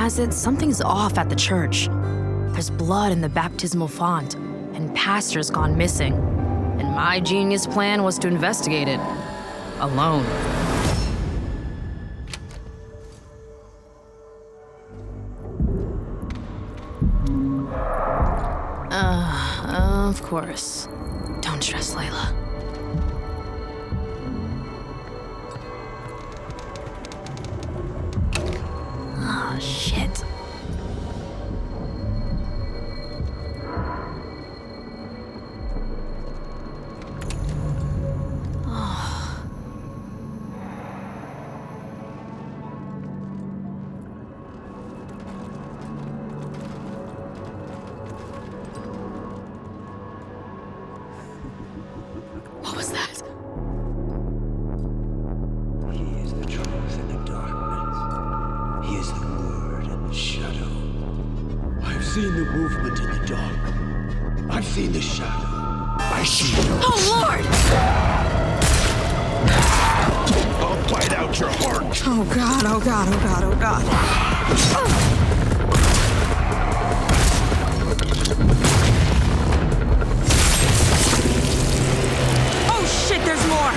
has it something's off at the church. There's blood in the baptismal font, and pastor's gone missing. And my genius plan was to investigate it. Alone. Of course. Don't stress, Layla. Ah, shit. What was that? He is the truth in the darkness. He is the word in the shadow. I've seen the movement in the dark. I've seen the shadow. I see no. Oh, Lord! I'll bite out your heart. Oh, God, oh, God, oh, God, oh, God. Oh. Shit, there's more!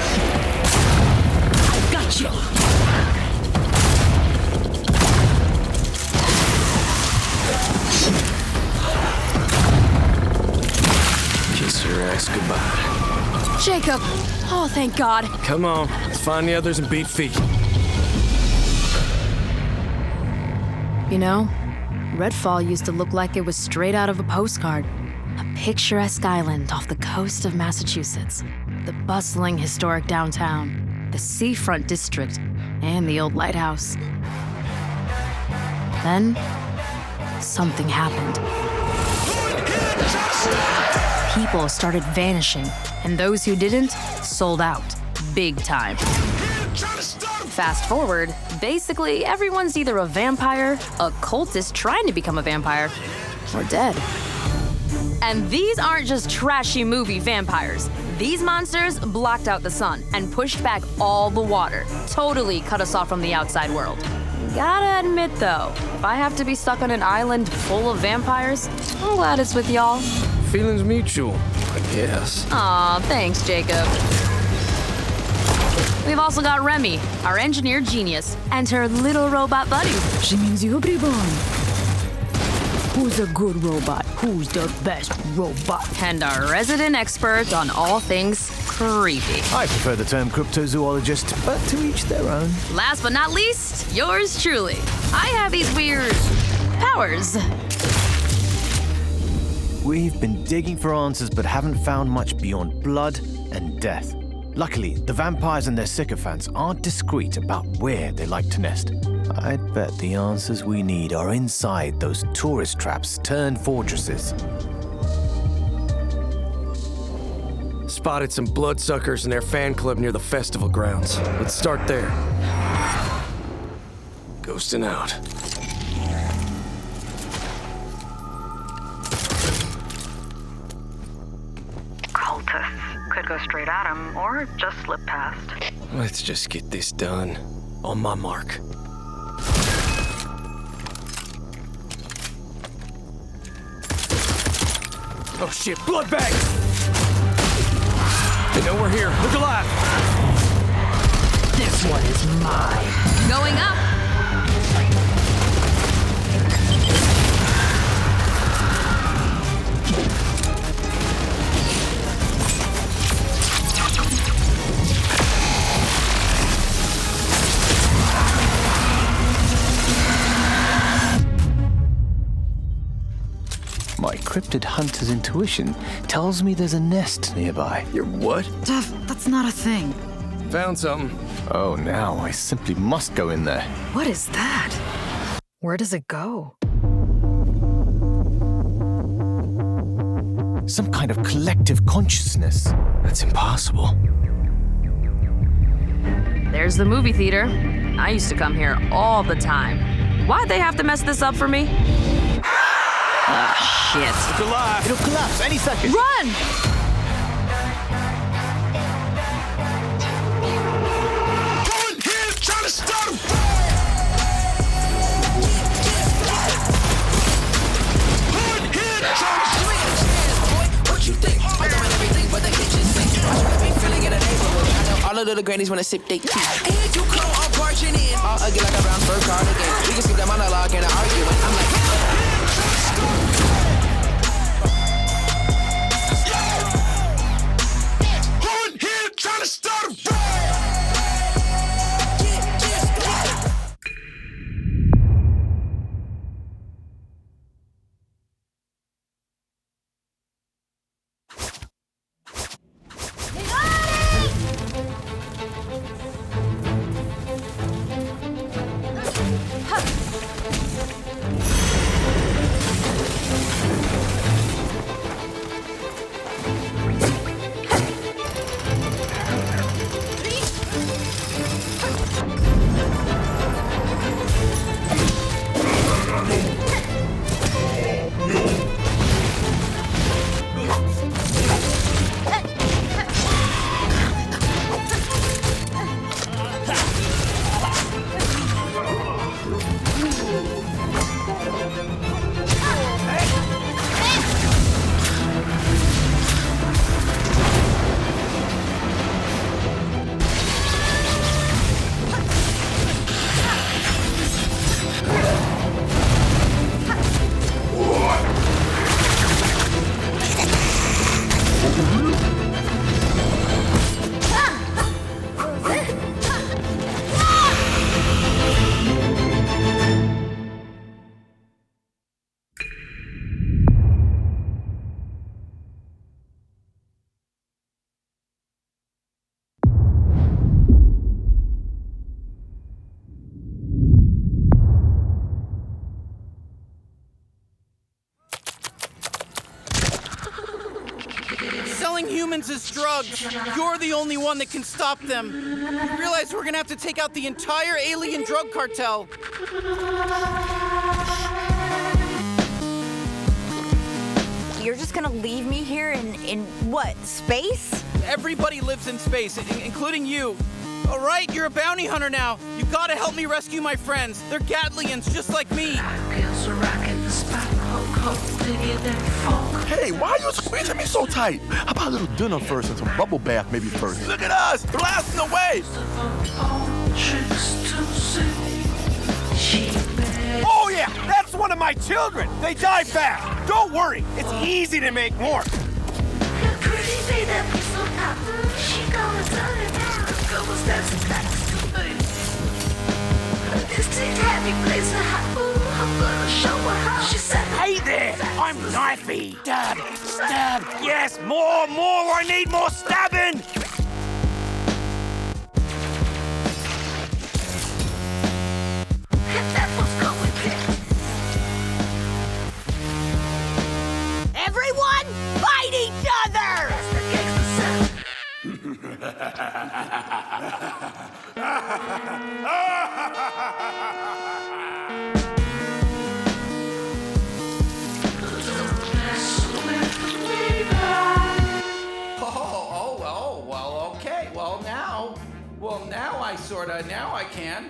I got you! Kiss your ass goodbye. Jacob! Oh, thank God. Come on, let's find the others and beat feet. You know, Redfall used to look like it was straight out of a postcard. A picturesque island off the coast of Massachusetts. The bustling historic downtown, the seafront district, and the old lighthouse. Then, something happened. People started vanishing, and those who didn't sold out, big time. Fast forward, basically everyone's either a vampire, a cultist trying to become a vampire, or dead. And these aren't just trashy movie vampires. These monsters blocked out the sun and pushed back all the water, totally cut us off from the outside world. Gotta admit though, if I have to be stuck on an island full of vampires, I'm glad it's with y'all. Feelings mutual, I guess. Aw, thanks, Jacob. We've also got Remy, our engineer genius, and her little robot buddy. She means you, everyone. Who's a good robot? Who's the best robot? And our resident expert on all things creepy. I prefer the term cryptozoologist, but to each their own. Last but not least, yours truly. I have these weird powers. We've been digging for answers but haven't found much beyond blood and death. Luckily, the vampires and their sycophants aren't discreet about where they like to nest. I'd bet the answers we need are inside those tourist traps turned fortresses. Spotted some bloodsuckers and their fan club near the festival grounds. Let's start there. Ghosting out. Cultists could go straight at him or just slip past. Let's just get this done. On my mark. Oh shit, blood bag! They know we're here. Look alive! This one is mine. Going up. My cryptid hunter's intuition tells me there's a nest nearby. Your what? Jeff, that's not a thing. Found something. Oh, now I simply must go in there. What is that? Where does it go? Some kind of collective consciousness. That's impossible. There's the movie theater. I used to come here all the time. Why'd they have to mess this up for me? Ah, shit. Look alive! It'll collapse any second. Run! Go in here, trying to start a fire! the little grannies wanna sip they tea. Here you come, I'm barging in. All ugly like a brown fur cardigan. We can skip that monologue and an argument. I'm like, Who in here trying to start a riot? Selling humans as drugs. You're the only one that can stop them. You realize we're gonna have to take out the entire alien drug cartel. You're just gonna leave me here in what, space? Everybody lives in space, including you. All right, you're a bounty hunter now. You gotta help me rescue my friends. They're Gatlians, just like me. Hey, why are you squeezing me so tight? How about a little dinner first and some bubble bath maybe first? Look at us, blasting away! Oh yeah, that's one of my children. They die fast. Don't worry, it's easy to make more. Hey there, I'm knifey. Stab, stab. Yes, more. I need more stabbing. Everyone, fight each other! Now I can.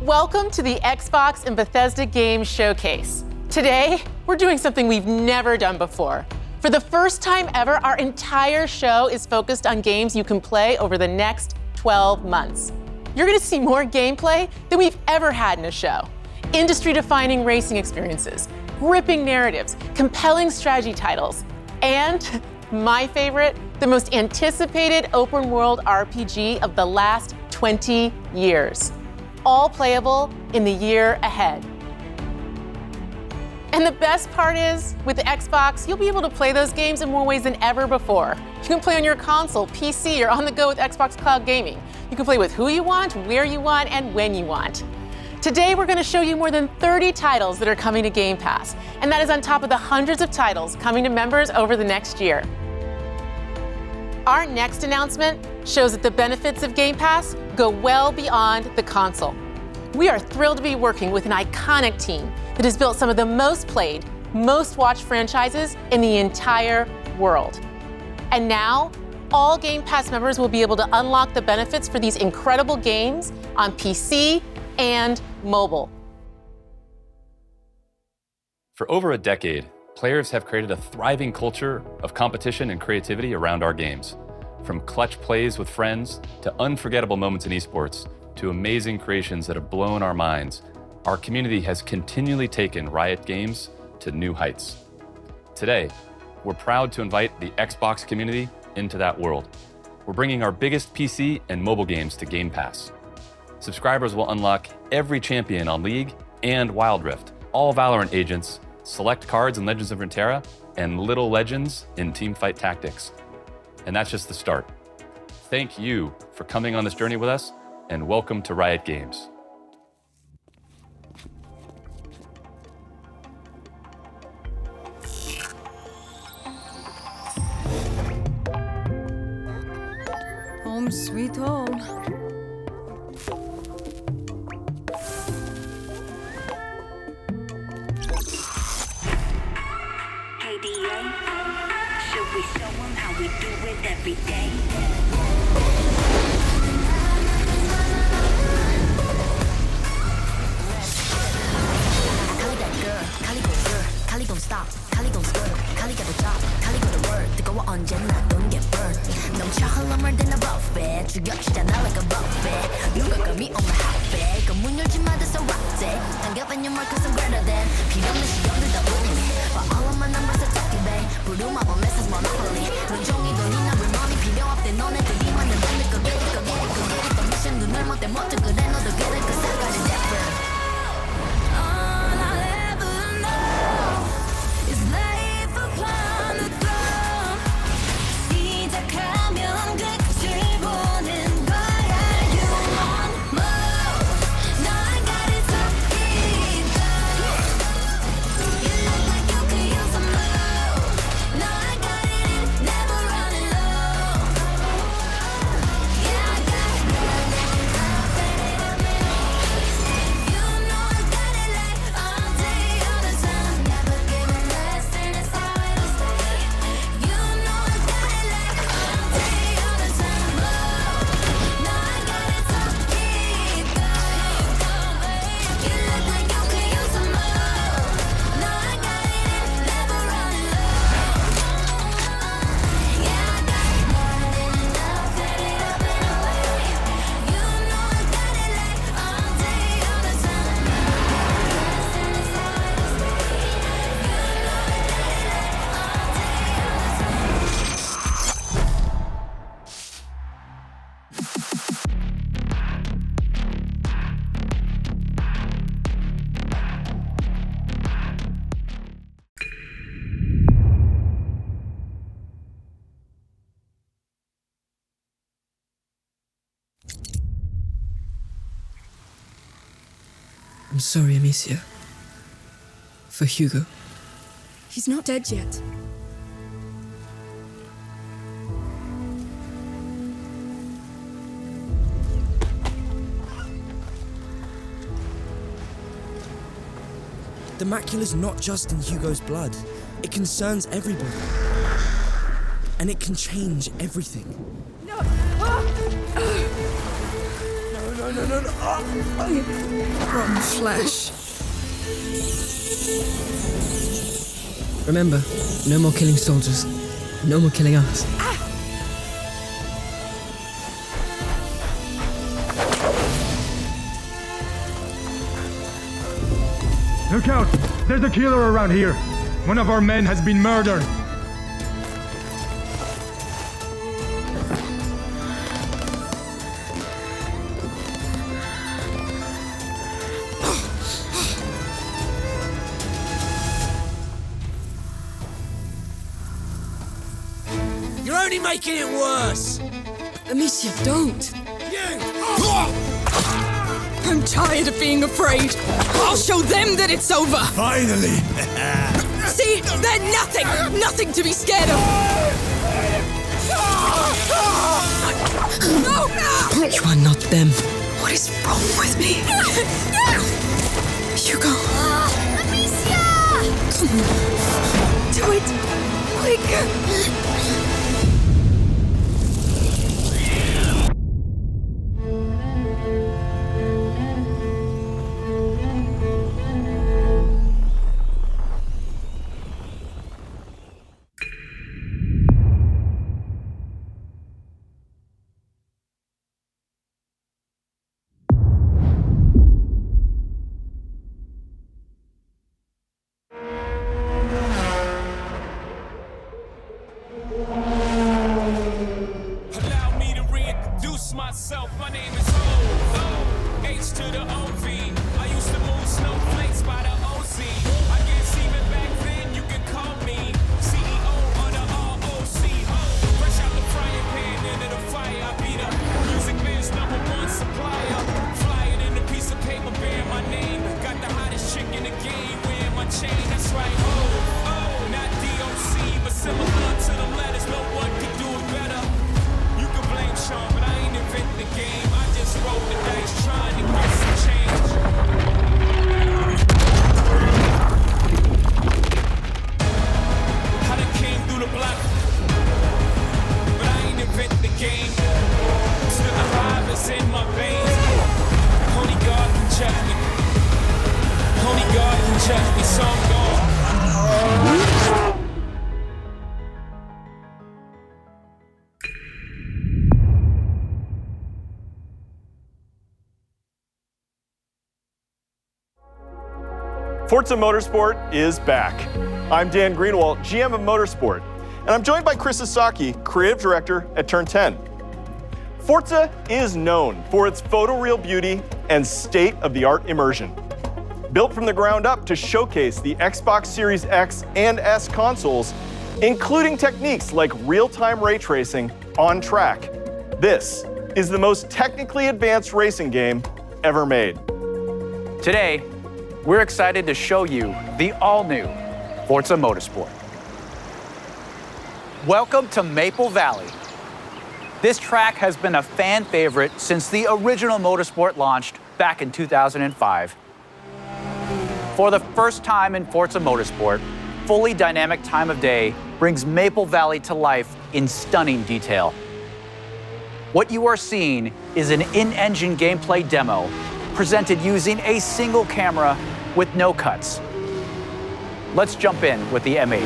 Welcome to the Xbox and Bethesda Games Showcase. Today, we're doing something we've never done before. For the first time ever, our entire show is focused on games you can play over the next 12 months. You're gonna see more gameplay than we've ever had in a show. Industry-defining racing experiences, gripping narratives, compelling strategy titles, and my favorite, the most anticipated open-world RPG of the last 20 years. All playable in the year ahead. And the best part is, with the Xbox, you'll be able to play those games in more ways than ever before. You can play on your console, PC, or on the go with Xbox Cloud Gaming. You can play with who you want, where you want, and when you want. Today, we're going to show you more than 30 titles that are coming to Game Pass, and that is on top of the hundreds of titles coming to members over the next year. Our next announcement shows that the benefits of Game Pass go well beyond the console. We are thrilled to be working with an iconic team that has built some of the most played, most watched franchises in the entire world. And now, all Game Pass members will be able to unlock the benefits for these incredible games on PC and mobile. For over a decade, players have created a thriving culture of competition and creativity around our games. From clutch plays with friends, to unforgettable moments in esports, to amazing creations that have blown our minds, our community has continually taken Riot Games to new heights. Today, we're proud to invite the Xbox community into that world. We're bringing our biggest PC and mobile games to Game Pass. Subscribers will unlock every champion on League and Wild Rift, all Valorant agents, select cards in Legends of Runeterra, and little legends in Teamfight Tactics. And that's just the start. Thank you for coming on this journey with us, and welcome to Riot Games. Home sweet home. Should we show them how we do it every day? Cali that girl, Cali gon' girl, Cali don't stop, Cali don't skirt, Cali got the job, Cali got the word. 뜨거워 언제나 don't get burned. 넘쳐 흘러물 든 a buffet, 죽여주잖아 like a buffet. 누가 감히 on my hotbed, 그 문 열지 마 that's a rock day. 당겨봐 your mark 'cause I'm greater than. 필요 없는 시험들 다 울리네. But all of my numbers are talking back. 부르마 본 message monopoly. 눈종이 돈이나 remoney 필요 없대 너네들이 만든 뱀을 거기리 또 미션 눈을 못대 못해 그래 너도 get it 'cause I got it different. All I'll ever know is life upon the throne. 시작하면 끝을 보는 거야. You want more? No, I got it so easy. You look like you could use some more. No, I got it, never running low. Yeah, I got it. You know I got it like all day, all the time. Never giving less, and it's how it'll stay. You know I got it like all day, all the time. No, I got it so easy. You look like you could use some more. No, I got it, never running low. Yeah, I got it more than enough, set it up and away. You know I got it like all day, all the time. And it's how it'll stay. You know I got it like all day, all the time. I'm sorry, Amicia. For Hugo. He's not dead yet. The macula's not just in Hugo's blood. It concerns everybody. And it can change everything. No! No. Rotten flesh. Remember, no more killing soldiers. No more killing us. Look out! There's a killer around here. One of our men has been murdered. You're only making it worse! Amicia, don't! I'm tired of being afraid. I'll show them that it's over. Finally! See? They're nothing to be scared of. No! You are not them. What is wrong with me? Hugo. Amicia! Come on. Do it. Quick. Forza Motorsport is back. I'm Dan Greenwald, GM of Motorsport, and I'm joined by Chris Sasaki, Creative Director at Turn 10. Forza is known for its photoreal beauty and state-of-the-art immersion. Built from the ground up to showcase the Xbox Series X and S consoles, including techniques like real-time ray tracing on track. This is the most technically advanced racing game ever made. Today, we're excited to show you the all-new Forza Motorsport. Welcome to Maple Valley. This track has been a fan favorite since the original Motorsport launched back in 2005. For the first time in Forza Motorsport, fully dynamic time of day brings Maple Valley to life in stunning detail. What you are seeing is an in-engine gameplay demo presented using a single camera with no cuts. Let's jump in with the M8.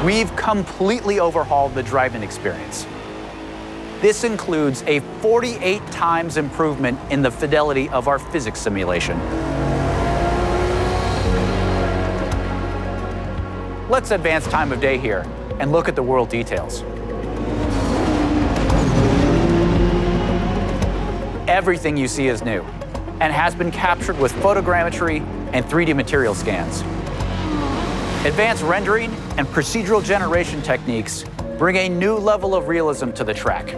We've completely overhauled the driving experience. This includes a 48 times improvement in the fidelity of our physics simulation. Let's advance time of day here and look at the world details. Everything you see is new and has been captured with photogrammetry and 3D material scans. Advanced rendering and procedural generation techniques bring a new level of realism to the track.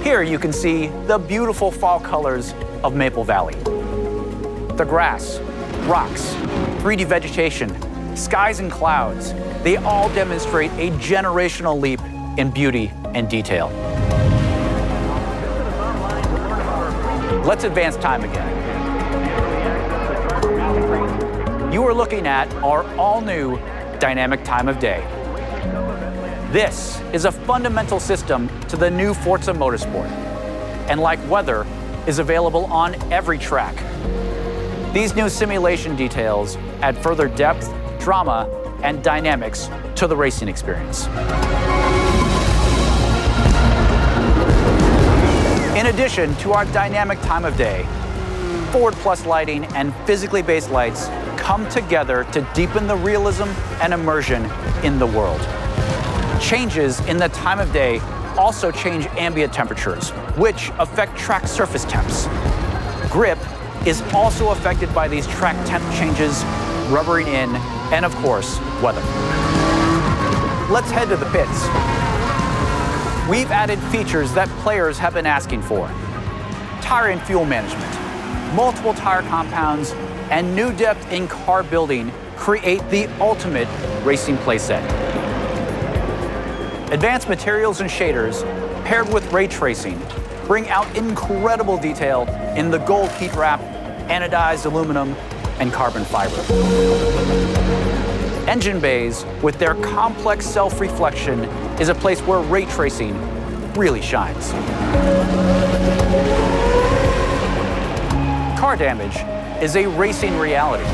Here you can see the beautiful fall colors of Maple Valley. The grass, rocks, 3D vegetation, skies and clouds, they all demonstrate a generational leap in beauty and detail. Let's advance time again. You are looking at our all-new dynamic time of day. This is a fundamental system to the new Forza Motorsport, and like weather, is available on every track. These new simulation details add further depth, drama, and dynamics to the racing experience. In addition to our dynamic time of day, Forward Plus lighting and physically based lights come together to deepen the realism and immersion in the world. Changes in the time of day also change ambient temperatures, which affect track surface temps. Grip is also affected by these track temp changes, rubbering in, and of course, weather. Let's head to the pits. We've added features that players have been asking for. Tire and fuel management, multiple tire compounds, and new depth in car building create the ultimate racing playset. Advanced materials and shaders, paired with ray tracing, bring out incredible detail in the gold heat wrap, anodized aluminum, and carbon fiber. Engine bays, with their complex self-reflection, is a place where ray tracing really shines. Car damage is a racing reality.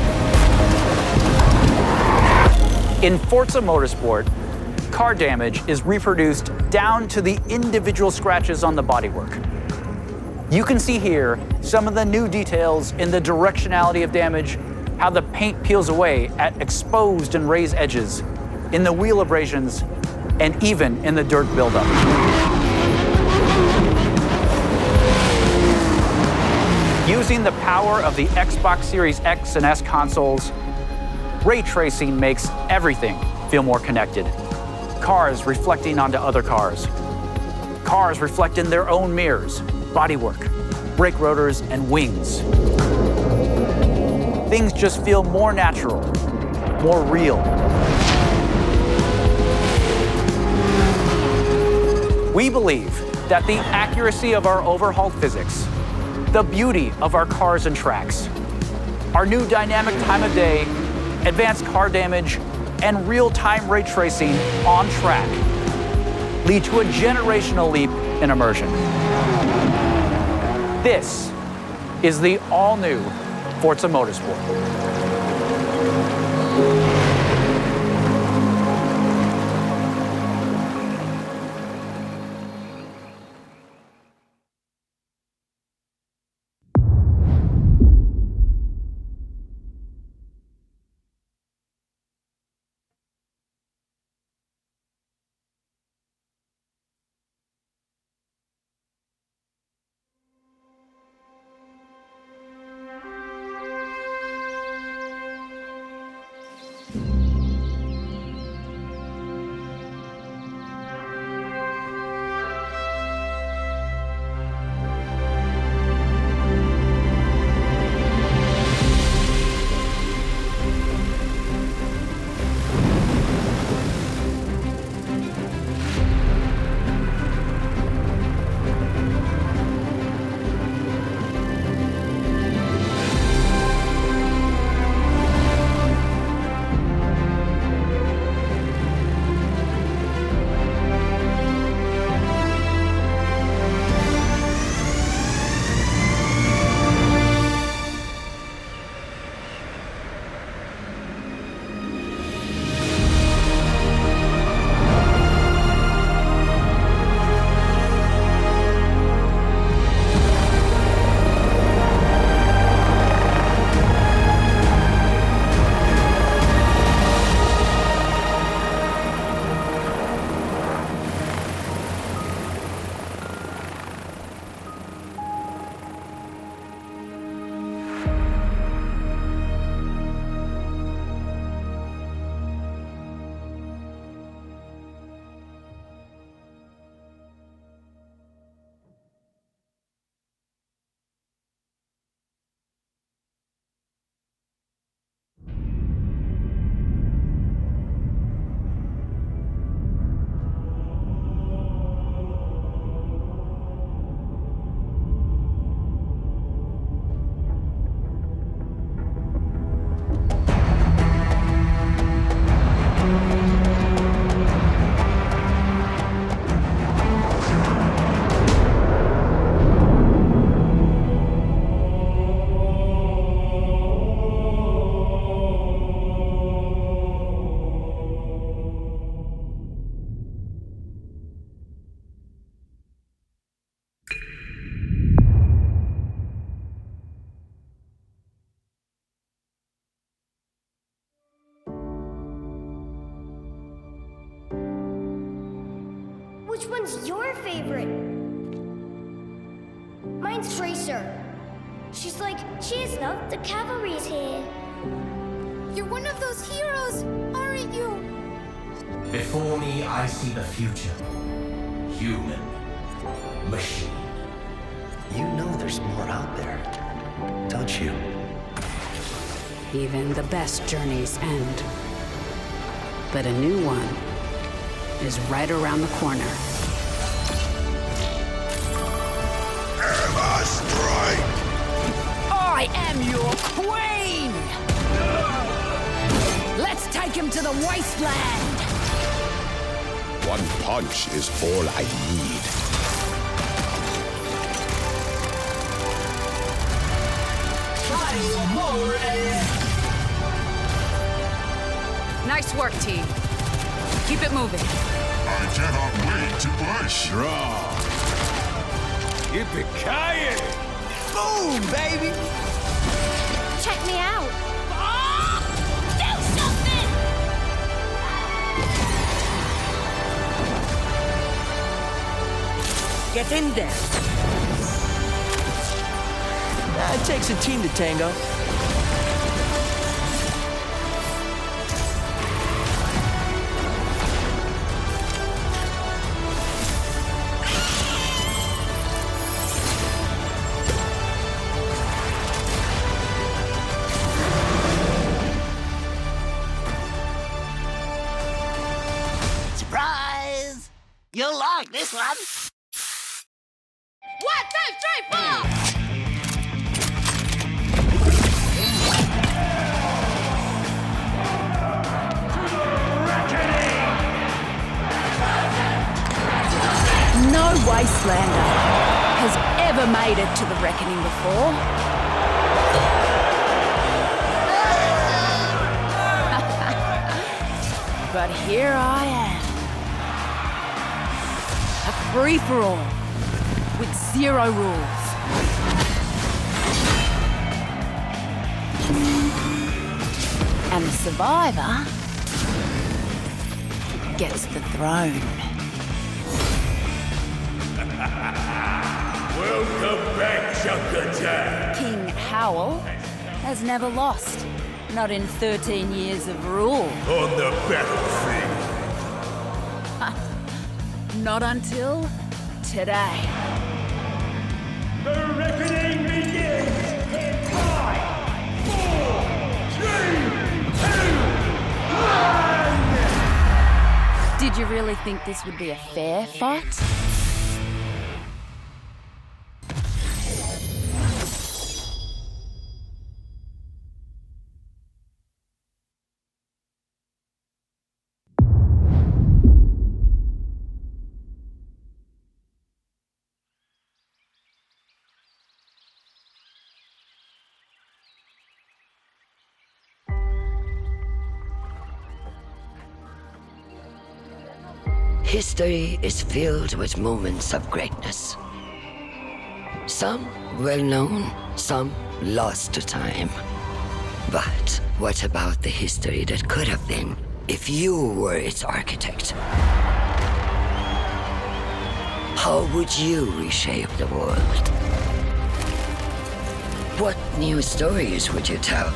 In Forza Motorsport, car damage is reproduced down to the individual scratches on the bodywork. You can see here some of the new details in the directionality of damage, how the paint peels away at exposed and raised edges, in the wheel abrasions, and even in the dirt buildup. Using the power of the Xbox Series X and S consoles, ray tracing makes everything feel more connected. Cars reflecting onto other cars. Cars reflect in their own mirrors, bodywork, brake rotors, and wings. Things just feel more natural, more real. We believe that the accuracy of our overhauled physics, the beauty of our cars and tracks, our new dynamic time of day, advanced car damage, and real-time ray tracing on track lead to a generational leap in immersion. This is the all-new Forza Motorsport. Which one's your favorite? Mine's Tracer. She's like, cheers, love, the cavalry's here. You're one of those heroes, aren't you? Before me, I see the future. Human. Machine. You know there's more out there, don't you? Even the best journeys end. But a new one is right around the corner. Ever strike! I am your queen! Let's take him to the wasteland! One punch is all I need. Nice work, team. Keep it moving. I cannot wait to push. Draw. Yippee-ki-yay! Boom, baby! Check me out. Do something! Get in there. It takes a team to tango. Surprise! You'll like this one. 1, 2, 3, 4! wastelander has ever made it to the reckoning before. But here I am. A free-for-all with zero rules. And the survivor gets the throne. Welcome back, Chuckata. King Howell has never lost, not in 13 years of rule. On the battlefield. Not until today. The reckoning begins in 5, 4, 3, 2, 1. Did you really think this would be a fair fight? History is filled with moments of greatness. Some well-known, some lost to time. But what about the history that could have been if you were its architect? How would you reshape the world? What new stories would you tell?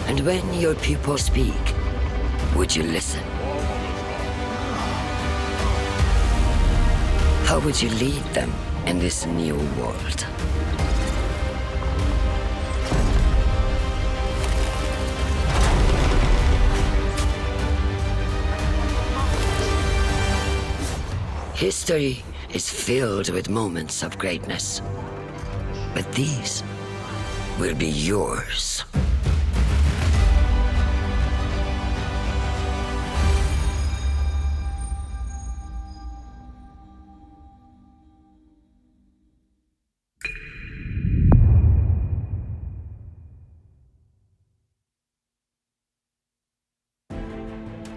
And when your people speak, would you listen? How would you lead them in this new world? History is filled with moments of greatness, but these will be yours.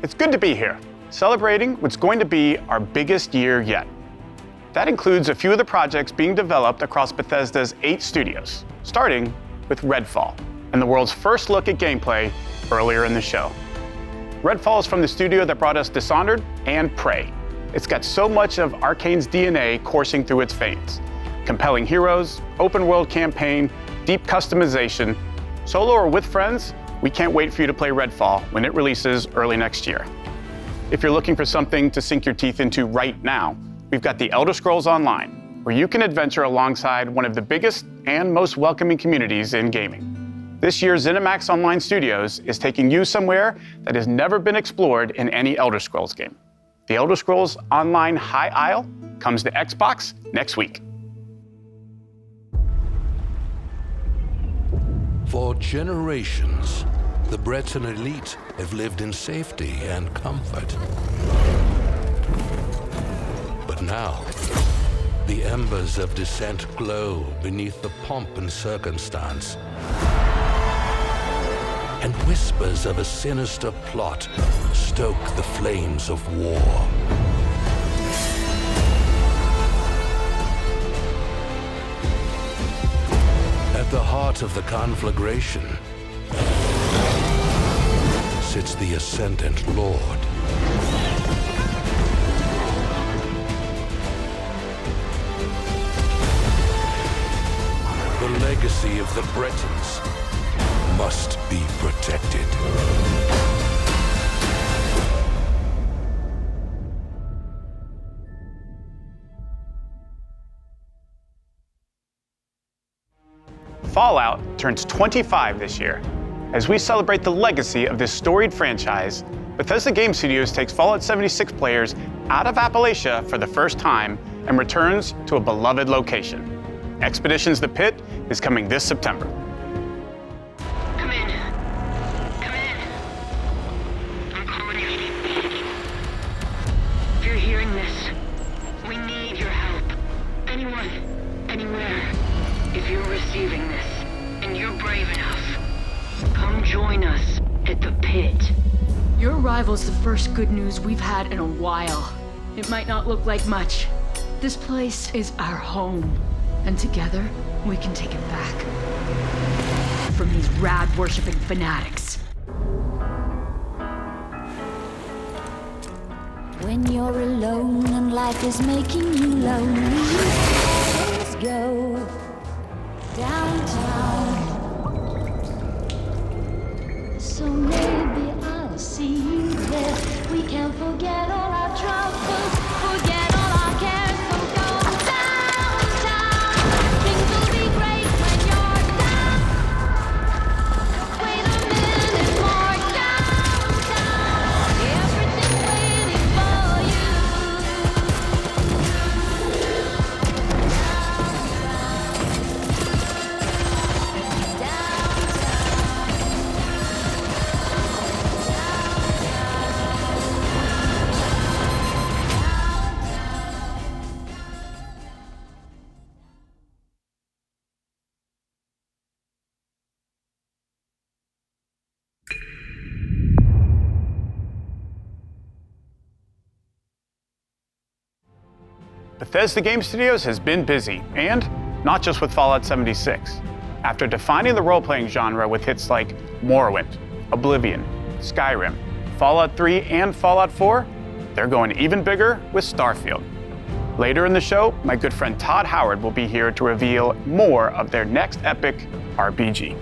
It's good to be here, celebrating what's going to be our biggest year yet. That includes a few of the projects being developed across Bethesda's 8 studios, starting with Redfall, and the world's first look at gameplay earlier in the show. Redfall is from the studio that brought us Dishonored and Prey. It's got so much of Arcane's DNA coursing through its veins. Compelling heroes, open world campaign, deep customization. Solo or with friends, we can't wait for you to play Redfall when it releases early next year. If you're looking for something to sink your teeth into right now, we've got the Elder Scrolls Online, where you can adventure alongside one of the biggest and most welcoming communities in gaming. This year, ZeniMax Online Studios is taking you somewhere that has never been explored in any Elder Scrolls game. The Elder Scrolls Online High Isle comes to Xbox next week. For generations, the Breton elite have lived in safety and comfort. But now, the embers of dissent glow beneath the pomp and circumstance. And whispers of a sinister plot stoke the flames of war. At the heart of the conflagration sits the Ascendant Lord. The legacy of the Bretons must be protected. Fallout turns 25 this year. As we celebrate the legacy of this storied franchise, Bethesda Game Studios takes Fallout 76 players out of Appalachia for the first time and returns to a beloved location. Expeditions the Pit is coming this September. Come in. Come in. I'm calling you. Join us at the pit. Your arrival's the first good news we've had in a while. It might not look like much. This place is our home, and together we can take it back from these rad-worshipping fanatics. When you're alone and life is making you lonely, let's go downtown. So maybe I'll see you there. We can forget all our troubles, forget all our cares. So go downtown. Things will be great when you're down. Wait a minute more downtown. Everything's waiting for you. Bethesda Game Studios has been busy, and not just with Fallout 76. After defining the role-playing genre with hits like Morrowind, Oblivion, Skyrim, Fallout 3, and Fallout 4, they're going even bigger with Starfield. Later in the show, my good friend Todd Howard will be here to reveal more of their next epic RPG.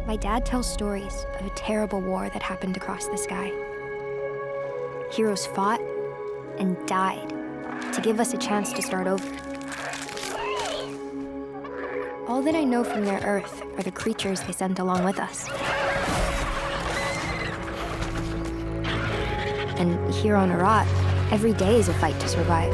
My dad tells stories of a terrible war that happened across the sky. Heroes fought and died to give us a chance to start over. All that I know from their Earth are the creatures they sent along with us. And here on Arat, every day is a fight to survive.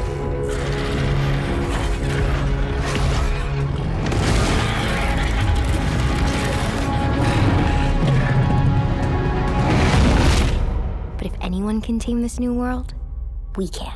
But if anyone can tame this new world, we can.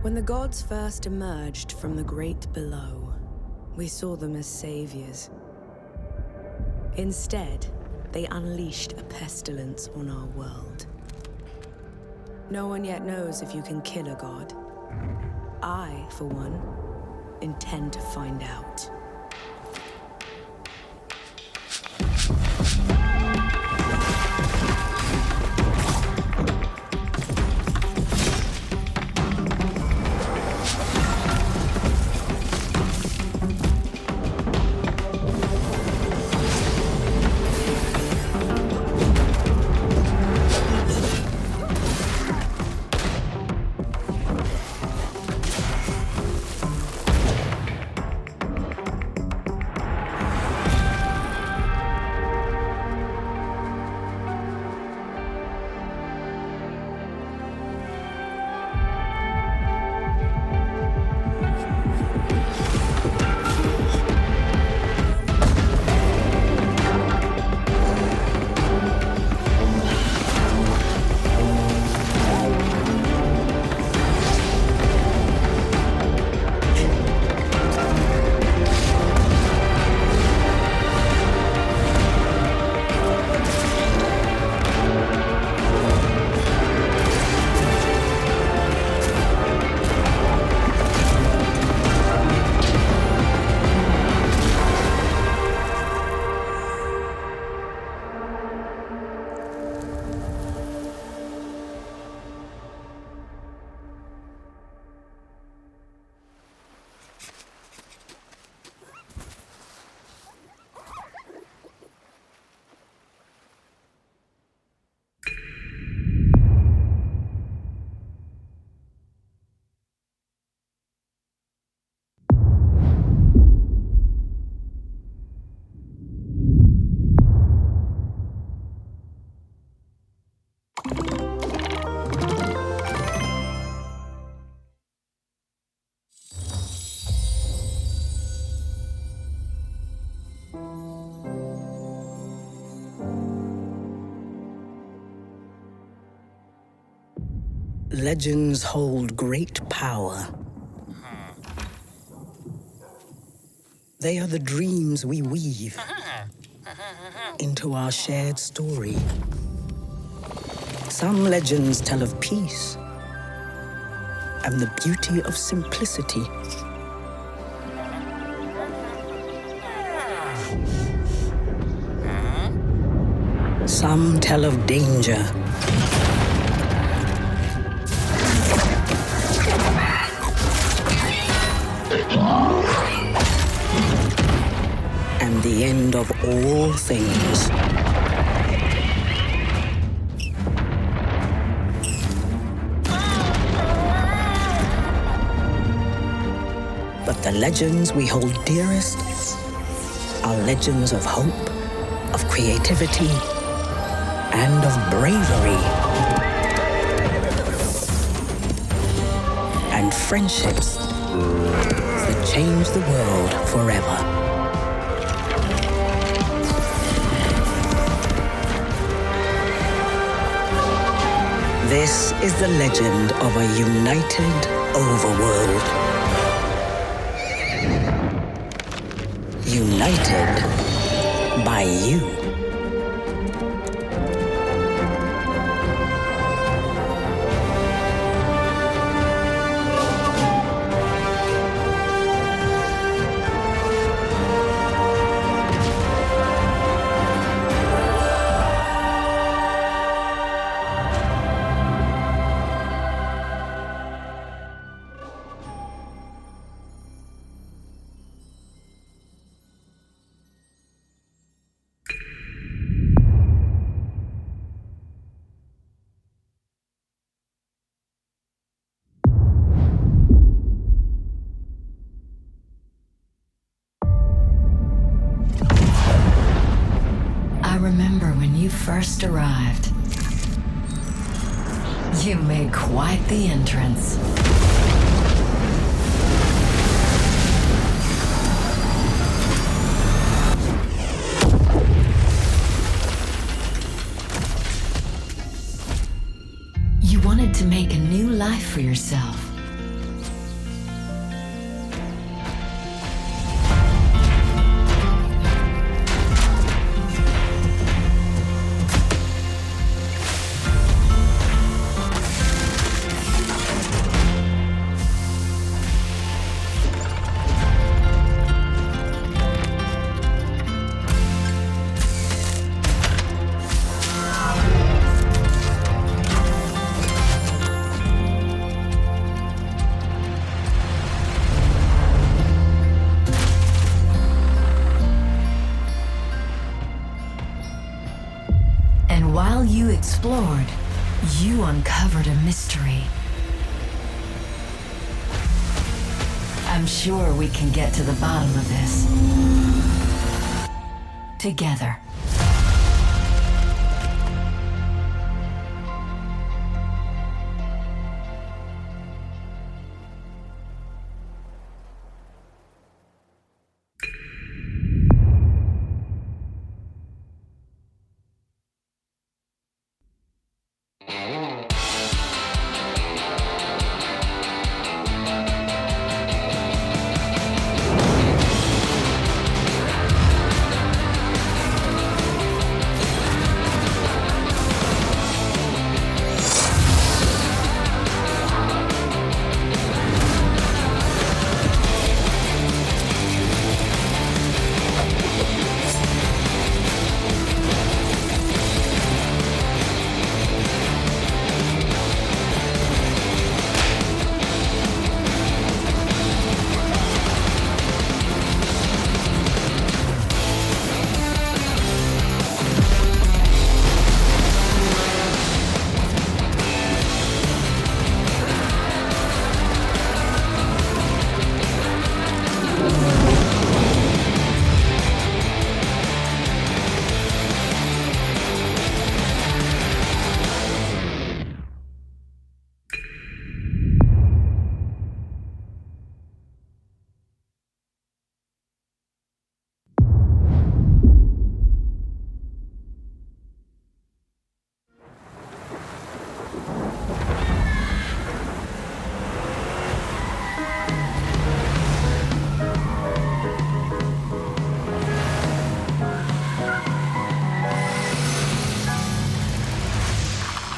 When the gods first emerged from the great below, we saw them as saviors. Instead, they unleashed a pestilence on our world. No one yet knows if you can kill a god. I, for one, intend to find out. Legends hold great power. They are the dreams we weave into our shared story. Some legends tell of peace and the beauty of simplicity. Some tell of danger and the end of all things. But the legends we hold dearest are legends of hope, of creativity, and of bravery. And friendships that change the world forever. This is the legend of a united overworld. United by you. First arrived, you made quite the entrance. You wanted to make a new life for yourself, While you explored, you uncovered a mystery. I'm sure we can get to the bottom of this. Together.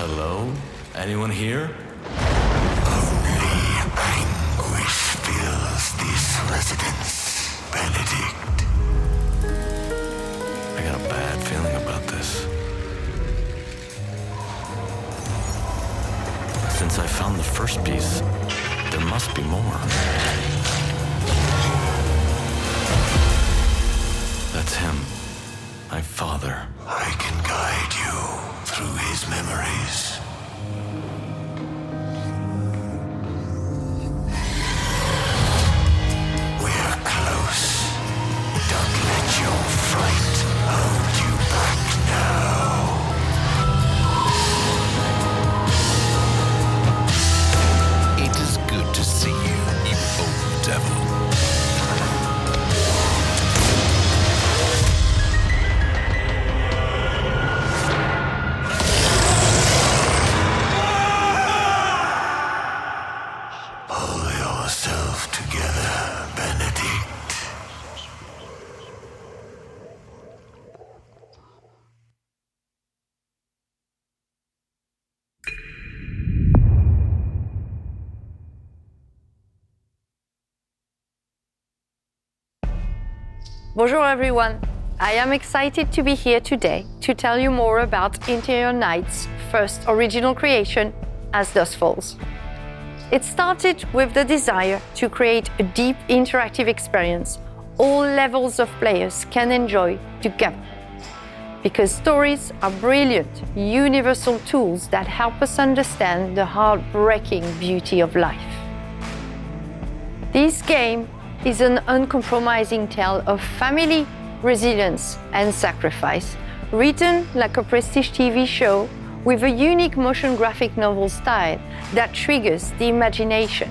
Hello? Anyone here? Only anguish fills this residence, Benedict. I got a bad feeling about this. Since I found the first piece, there must be more. That's him. My father. I can guide you through his memories. We're close. Don't let your fright hold you back now. It is good to see you, you old devil. Bonjour everyone! I am excited to be here today to tell you more about Interior Night's first original creation, As Dusk Falls. It started with the desire to create a deep interactive experience all levels of players can enjoy together. Because stories are brilliant, universal tools that help us understand the heartbreaking beauty of life. This game is an uncompromising tale of family, resilience, and sacrifice, written like a prestige TV show with a unique motion graphic novel style that triggers the imagination.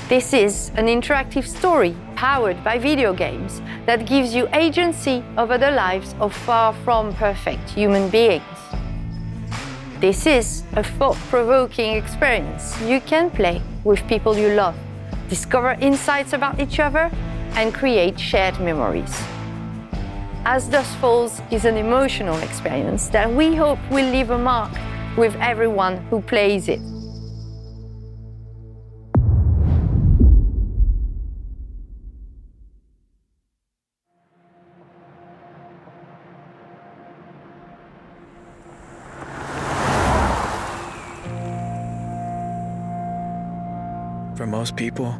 This is an interactive story powered by video games that gives you agency over the lives of far from perfect human beings. This is a thought-provoking experience you can play with people you love, discover insights about each other, and create shared memories. As Dusk Falls is an emotional experience that we hope will leave a mark with everyone who plays it. For most people,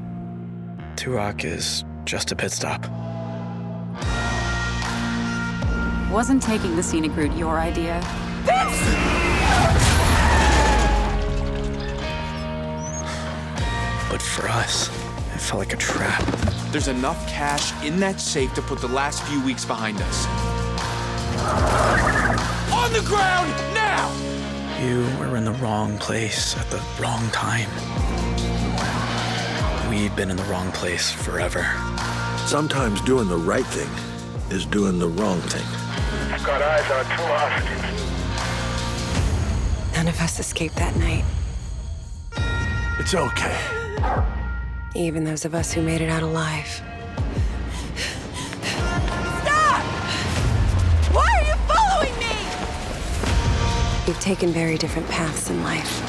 Turok is just a pit stop. Wasn't taking the scenic route your idea? But for us, it felt like a trap. There's enough cash in that safe to put the last few weeks behind us. On the ground, now! You were in the wrong place at the wrong time. We'd been in the wrong place forever. Sometimes doing the right thing is doing the wrong thing. I've got eyes on 2 hostages. None of us escaped that night. It's okay. Even those of us who made it out alive. Stop! Why are you following me? We've taken very different paths in life.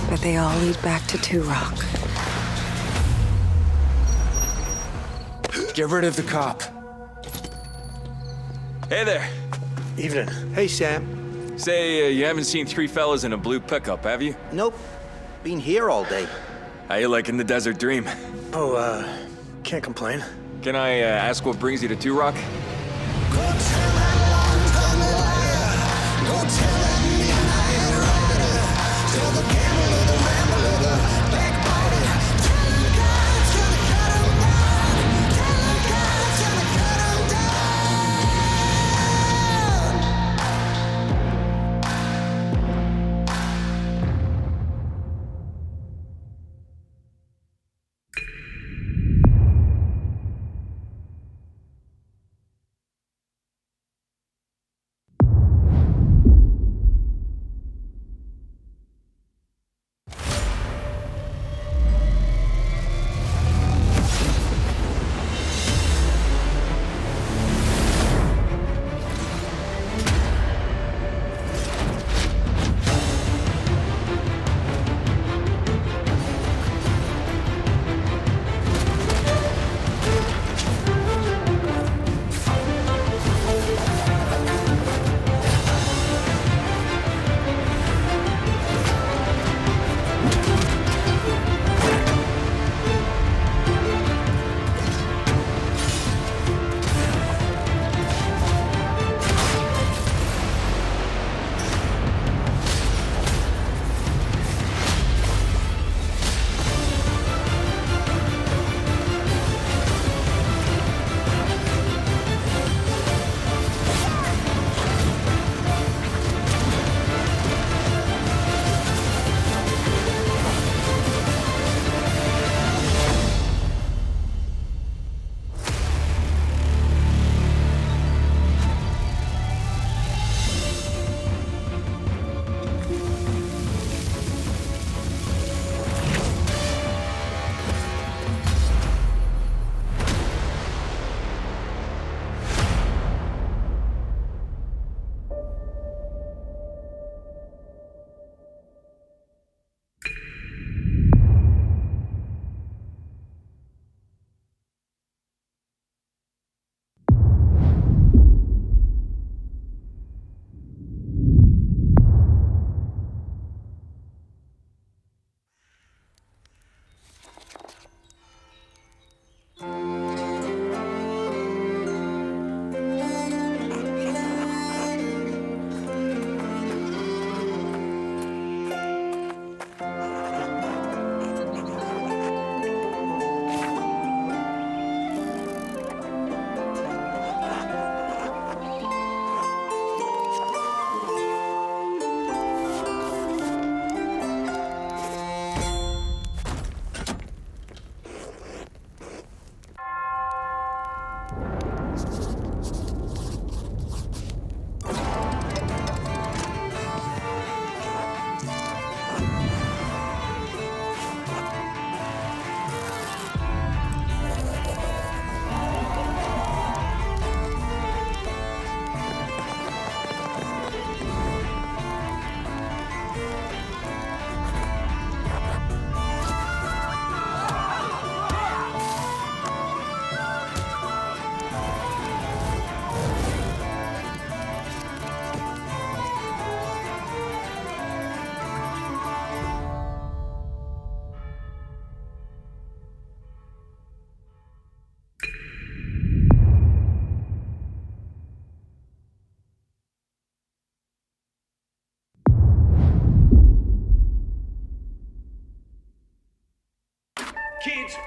But they all lead back to Two Rock. Get rid of the cop. Hey there. Evening. Hey, Sam. Say, you haven't seen 3 fellas in a blue pickup, have you? Nope. Been here all day. How you liking the desert dream? Oh, can't complain. Can I ask what brings you to Two Rock?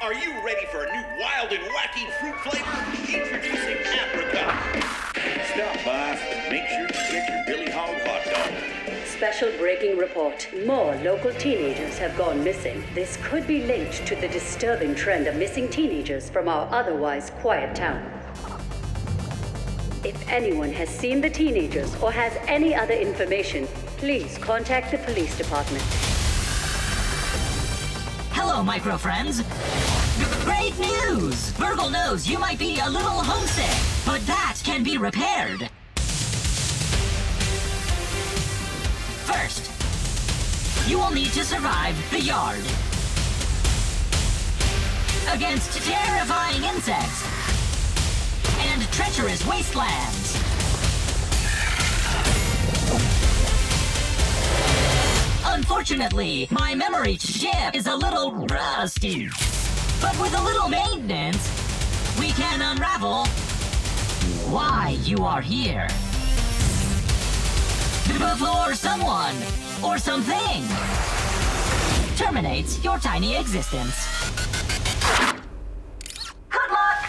Are you ready for a new wild and wacky fruit flavor? Introducing Apricot. Stop by and make sure you get your Billy Hog hot dog. Special breaking report. More local teenagers have gone missing. This could be linked to the disturbing trend of missing teenagers from our otherwise quiet town. If anyone has seen the teenagers or has any other information, please contact the police department. Hello, micro friends. Great news! Virgil knows you might be a little homesick, but that can be repaired. First, you will need to survive the yard against terrifying insects and treacherous wastelands. Unfortunately, my memory chip is a little rusty. But with a little maintenance, we can unravel why you are here. Before someone or something terminates your tiny existence. Good luck!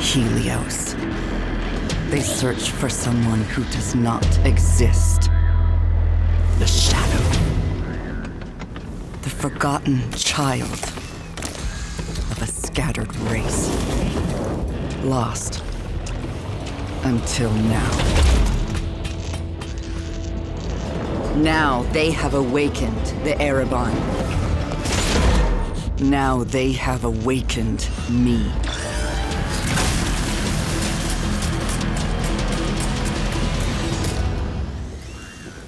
Helios. They search for someone who does not exist. The Shadow. The forgotten child of a scattered race. Lost until now. Now they have awakened the Erebon. Now they have awakened me.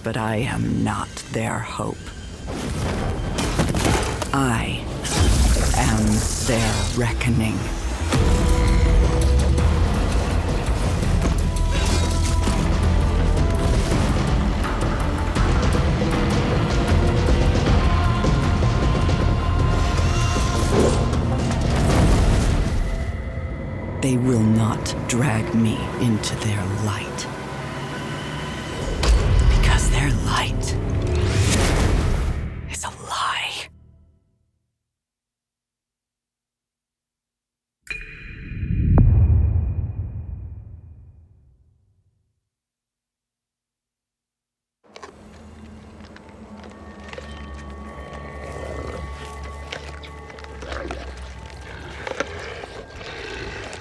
But I am not their hope. I am their reckoning. They will not drag me into their light. Their light is a lie.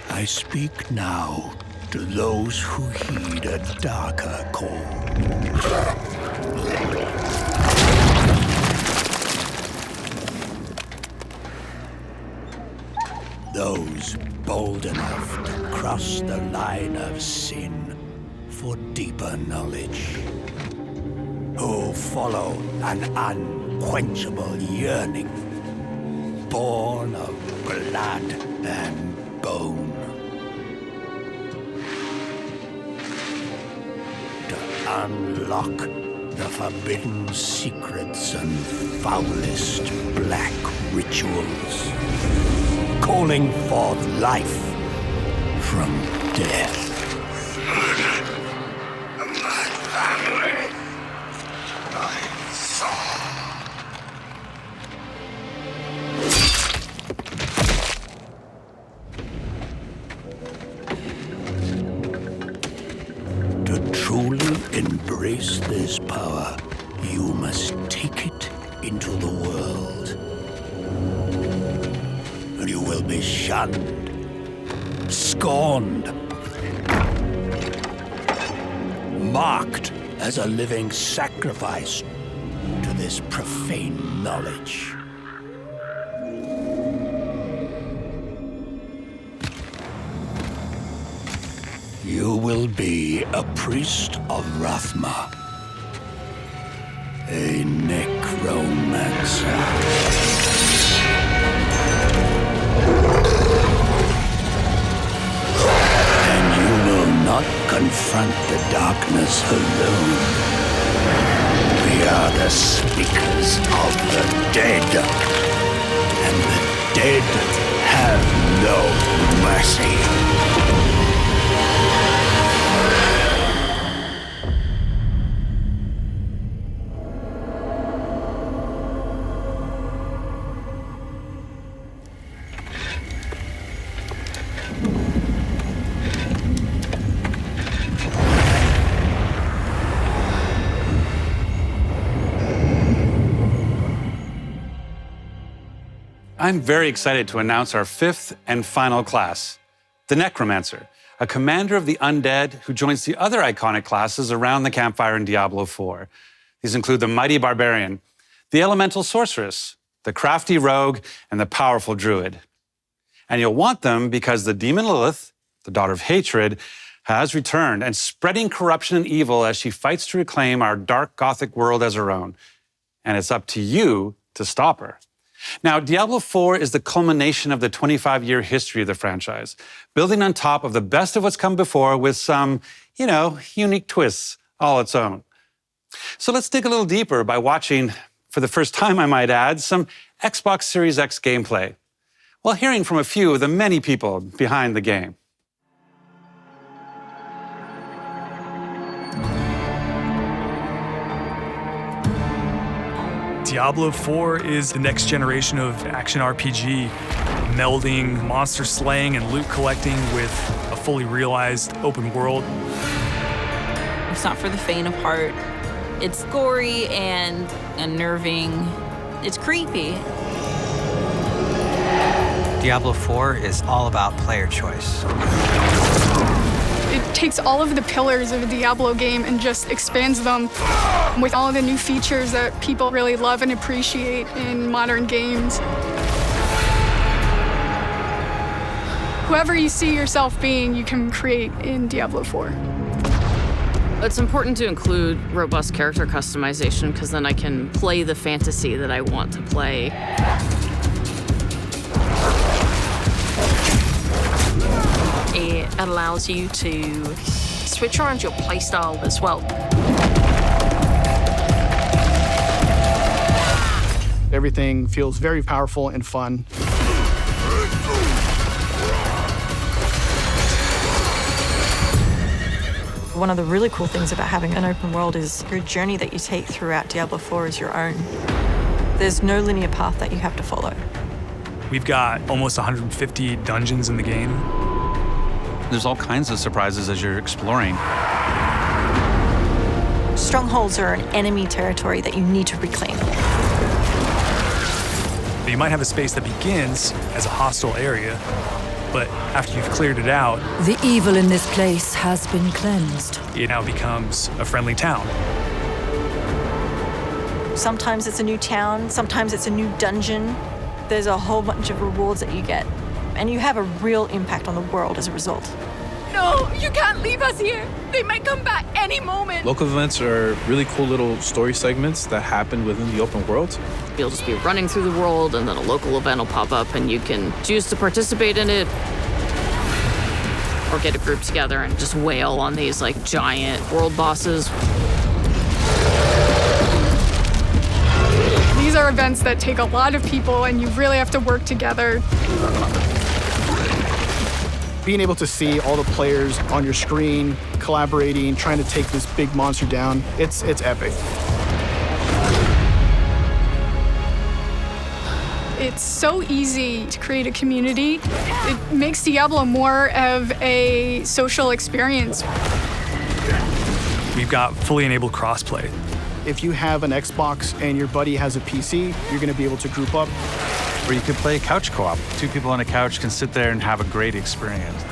I speak now to those who heed a darker call. Those bold enough to cross the line of sin for deeper knowledge. Who follow an unquenchable yearning, born of blood and bone. To unlock the forbidden secrets and foulest black rituals, calling forth life from death. My family, my soul. To truly embrace this power, you must into the world. And you will be shunned, scorned, marked as a living sacrifice to this profane knowledge. You will be a priest of Rathma, a necromancer. And you will not confront the darkness alone. We are the speakers of the dead, and the dead have no mercy. I'm very excited to announce our fifth and final class, the Necromancer, a commander of the undead who joins the other iconic classes around the campfire in Diablo 4. These include the mighty barbarian, the elemental sorceress, the crafty rogue, and the powerful druid. And you'll want them because the demon Lilith, the daughter of hatred, has returned and spreading corruption and evil as she fights to reclaim our dark Gothic world as her own. And it's up to you to stop her. Now, Diablo 4 is the culmination of the 25-year history of the franchise, building on top of the best of what's come before with some, unique twists all its own. So let's dig a little deeper by watching, for the first time I might add, some Xbox Series X gameplay, while hearing from a few of the many people behind the game. Diablo 4 is the next generation of action RPG, melding monster slaying and loot collecting with a fully realized open world. It's not for the faint of heart. It's gory and unnerving. It's creepy. Diablo 4 is all about player choice. It takes all of the pillars of a Diablo game and just expands them with all of the new features that people really love and appreciate in modern games. Whoever you see yourself being, you can create in Diablo 4. It's important to include robust character customization because then I can play the fantasy that I want to play. It allows you to switch around your playstyle as well. Everything feels very powerful and fun. One of the really cool things about having an open world is your journey that you take throughout Diablo 4 is your own. There's no linear path that you have to follow. We've got almost 150 dungeons in the game. There's all kinds of surprises as you're exploring. Strongholds are an enemy territory that you need to reclaim. You might have a space that begins as a hostile area, but after you've cleared it out, the evil in this place has been cleansed. It now becomes a friendly town. Sometimes it's a new town, sometimes it's a new dungeon. There's a whole bunch of rewards that you get, and you have a real impact on the world as a result. No, you can't leave us here. They might come back any moment. Local events are really cool little story segments that happen within the open world. You'll just be running through the world and then a local event will pop up and you can choose to participate in it or get a group together and just wail on these giant world bosses. These are events that take a lot of people and you really have to work together. Being able to see all the players on your screen, collaborating, trying to take this big monster down, it's epic. It's so easy to create a community. It makes Diablo more of a social experience. We've got fully enabled crossplay. If you have an Xbox and your buddy has a PC, you're going to be able to group up. Or you could play couch co-op. 2 people on a couch can sit there and have a great experience.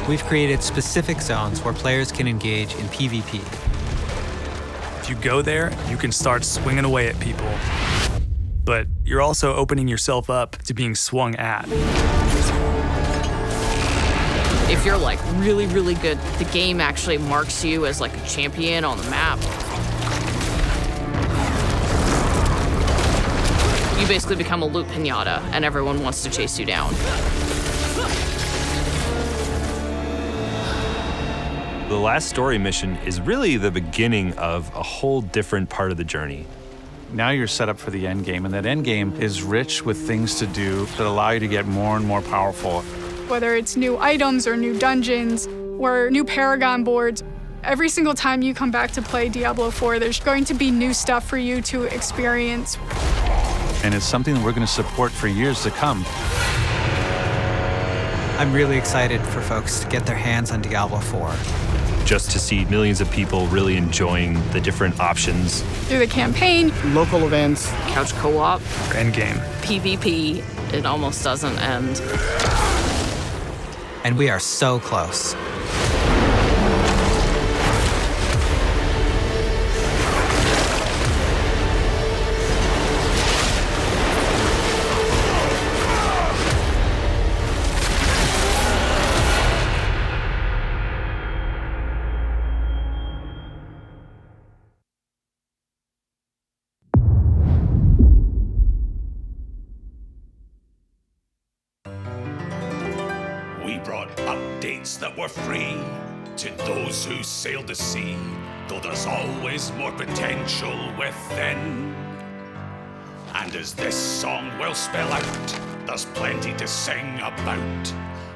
We've created specific zones where players can engage in PvP. If you go there, you can start swinging away at people. But you're also opening yourself up to being swung at. If you're like really, really good, the game actually marks you as like a champion on the map. You basically become a loot pinata and everyone wants to chase you down. The last story mission is really the beginning of a whole different part of the journey. Now you're set up for the end game, and that end game is rich with things to do that allow you to get more and more powerful. Whether it's new items or new dungeons or new Paragon boards, every single time you come back to play Diablo 4, there's going to be new stuff for you to experience. And it's something that we're going to support for years to come. I'm really excited for folks to get their hands on Diablo 4. Just to see millions of people really enjoying the different options. Through the campaign, local events, couch co-op, endgame, PvP, it almost doesn't end. And we are so close. That were free to those who sailed the sea, though there's always more potential within. And as this song will spell out, there's plenty to sing about,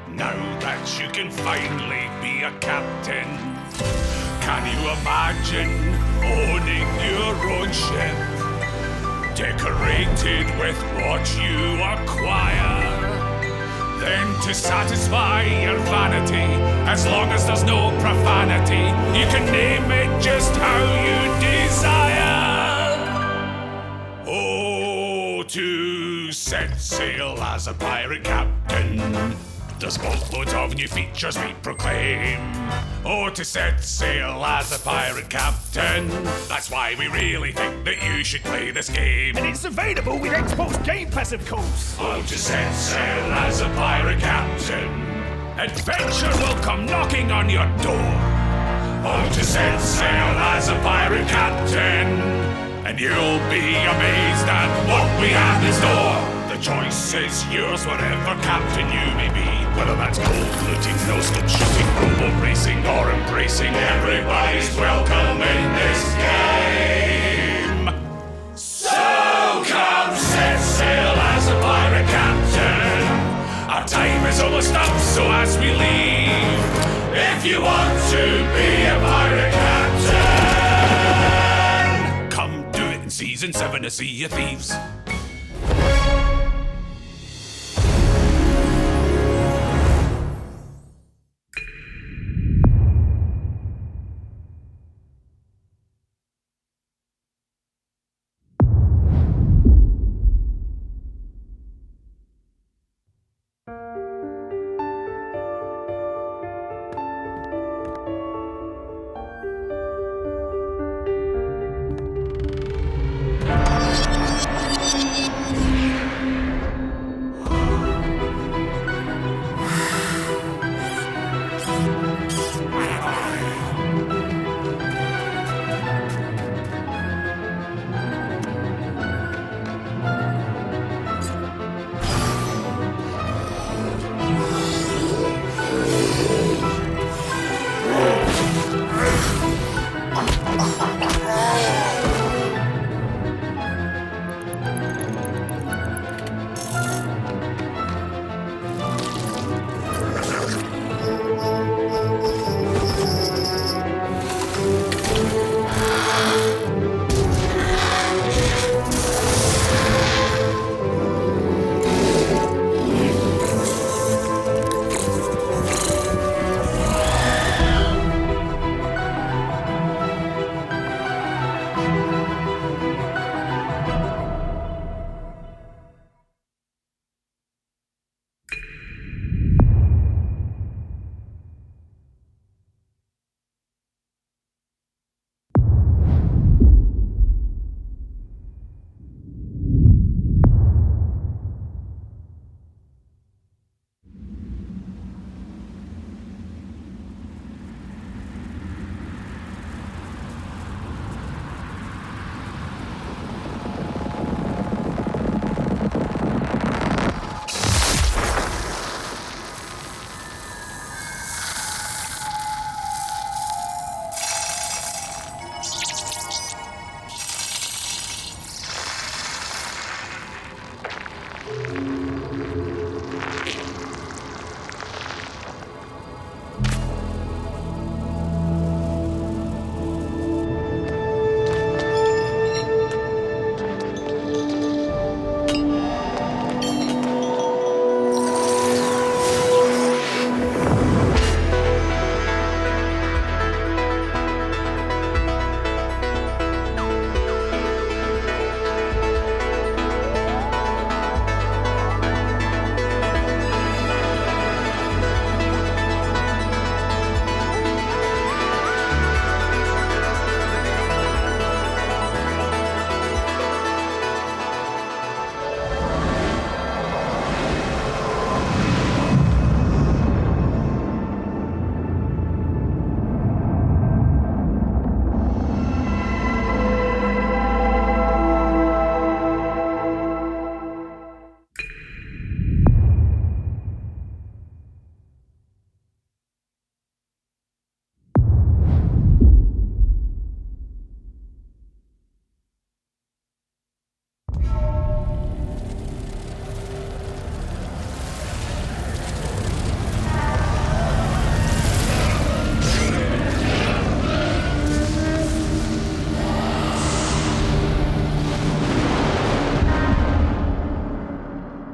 now that you can finally be a captain. Can you imagine owning your own ship, decorated with what you acquire? Then to satisfy your vanity, as long as there's no profanity, you can name it just how you desire. Oh, to set sail as a pirate captain, there's boatloads of new features we proclaim. Oh, to set sail as a pirate captain, that's why we really think that you should play this game. And it's available with Xbox Game Pass, of course. Oh, to set sail as a pirate captain, adventure will come knocking on your door. Oh, to set sail as a pirate captain, and you'll be amazed at what we have in store. The choice is yours, whatever captain you may be. Whether that's gold looting, no-scope shooting, robot racing, or embracing, everybody's welcome in this game. So come set sail as a pirate captain. Our time is almost up, so as we leave, if you want to be a pirate captain, come do it in Season 7 of Sea of Thieves.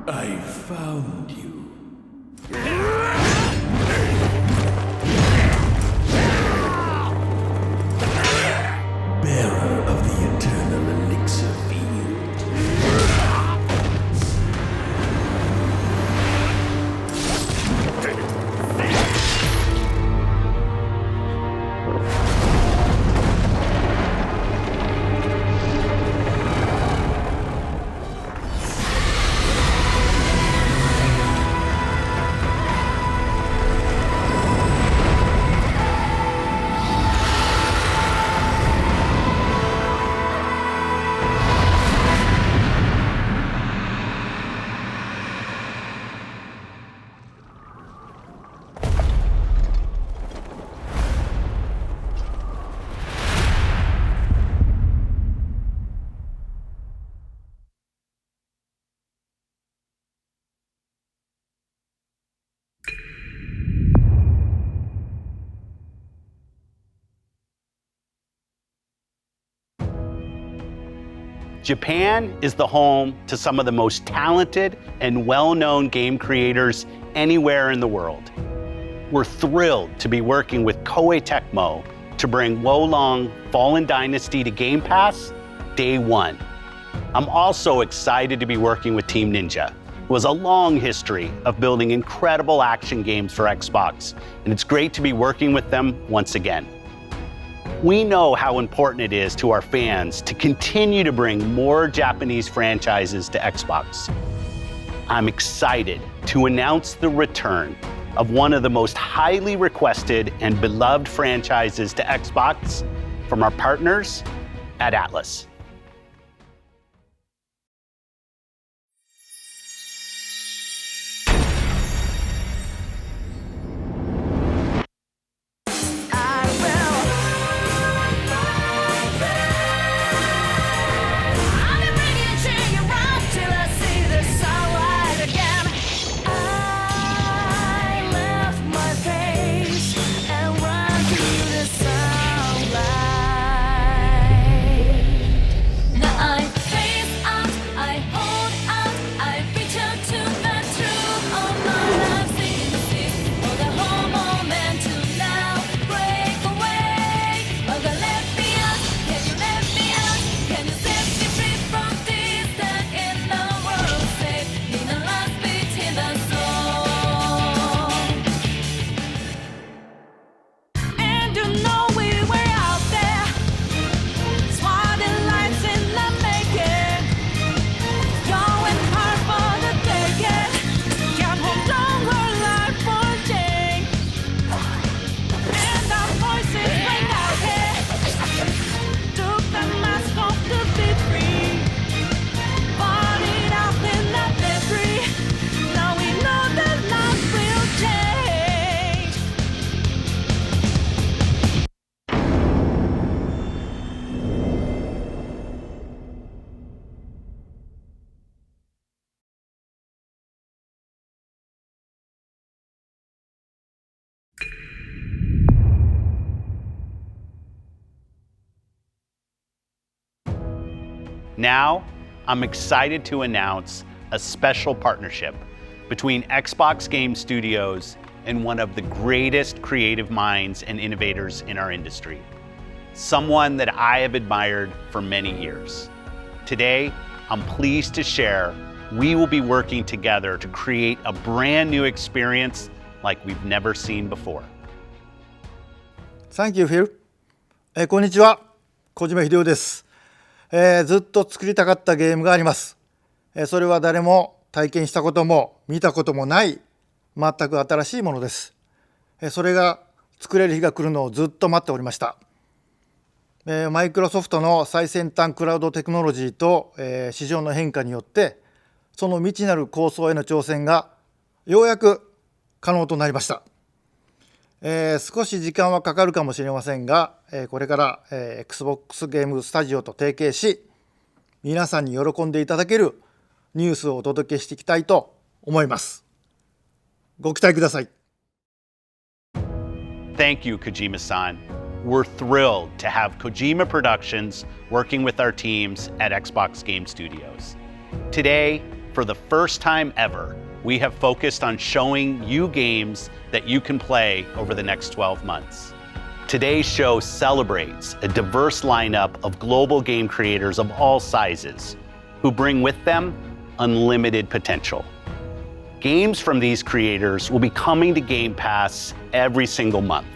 I found you. Bearer of the eternal elixir field. Japan is the home to some of the most talented and well-known game creators anywhere in the world. We're thrilled to be working with Koei Tecmo to bring Wolong Fallen Dynasty to Game Pass day one. I'm also excited to be working with Team Ninja, who has a long history of building incredible action games for Xbox, and it's great to be working with them once again. We know how important it is to our fans to continue to bring more Japanese franchises to Xbox. I'm excited to announce the return of one of the most highly requested and beloved franchises to Xbox from our partners at Atlus. Now, I'm excited to announce a special partnership between Xbox Game Studios and one of the greatest creative minds and innovators in our industry, someone that I have admired for many years. Today, I'm pleased to share we will be working together to create a brand new experience like we've never seen before. Thank you, Phil. こんにちは、小島秀夫です。ずっと作りたかったゲームがあります。それは誰も体験したことも見たこともない全く新しいものです。それが作れる日が来るのをずっと待っておりました。マイクロソフトの最先端クラウドテクノロジーと市場の変化によってその未知なる構想への挑戦がようやく可能となりました。少し時間はかかるかもしれませんが、これから、Xbox ゲームスタジオと提携し、皆さんに喜んでいただけるニュースをお届けしていきたいと思います。ご期待ください。Thank you, Kojima-san. We're thrilled to have Kojima Productions working with our teams at Xbox Game Studios. Today, for the first time ever, we have focused on showing you games that you can play over the next 12 months. Today's show celebrates a diverse lineup of global game creators of all sizes who bring with them unlimited potential. Games from these creators will be coming to Game Pass every single month,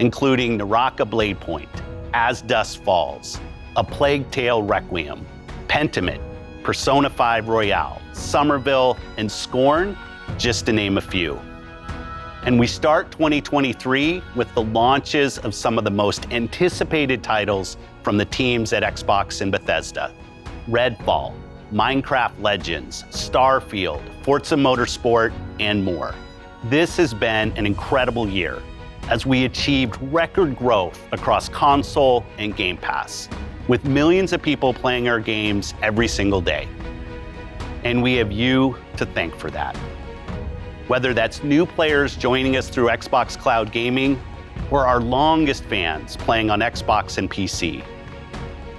including Naraka Blade Point, As Dusk Falls, A Plague Tale Requiem, Pentiment, Persona 5 Royale, Somerville, and Scorn, just to name a few. And we start 2023 with the launches of some of the most anticipated titles from the teams at Xbox and Bethesda: Redfall, Minecraft Legends, Starfield, Forza Motorsport, and more. This has been an incredible year as we achieved record growth across console and Game Pass, with millions of people playing our games every single day. And we have you to thank for that. Whether that's new players joining us through Xbox Cloud Gaming or our longest fans playing on Xbox and PC,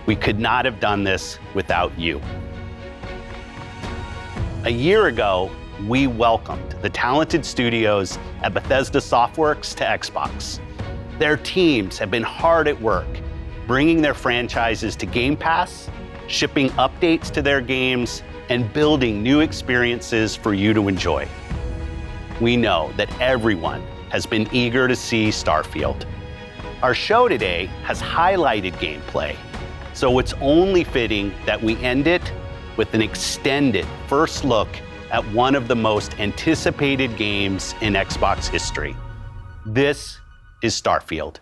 we could not have done this without you. A year ago, we welcomed the talented studios at Bethesda Softworks to Xbox. Their teams have been hard at work, bringing their franchises to Game Pass, shipping updates to their games, and building new experiences for you to enjoy. We know that everyone has been eager to see Starfield. Our show today has highlighted gameplay, so it's only fitting that we end it with an extended first look at one of the most anticipated games in Xbox history. This is Starfield.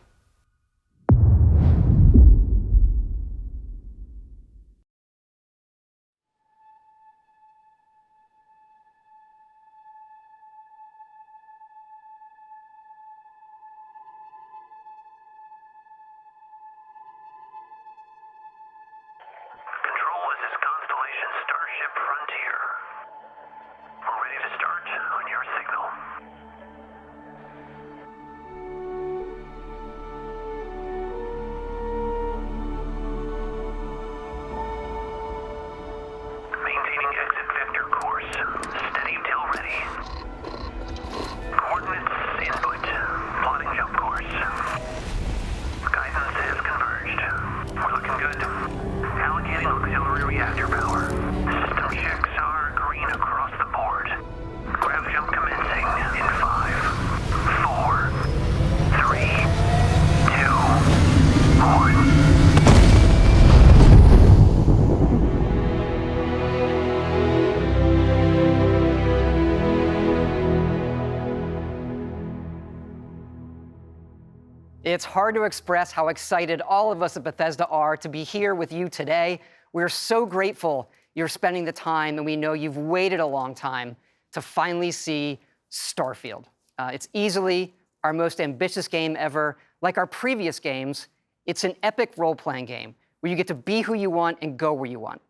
It's hard to express how excited all of us at Bethesda are to be here with you today. We're so grateful you're spending the time, and we know you've waited a long time to finally see Starfield. It's easily our most ambitious game ever. Like our previous games, it's an epic role-playing game where you get to be who you want and go where you want.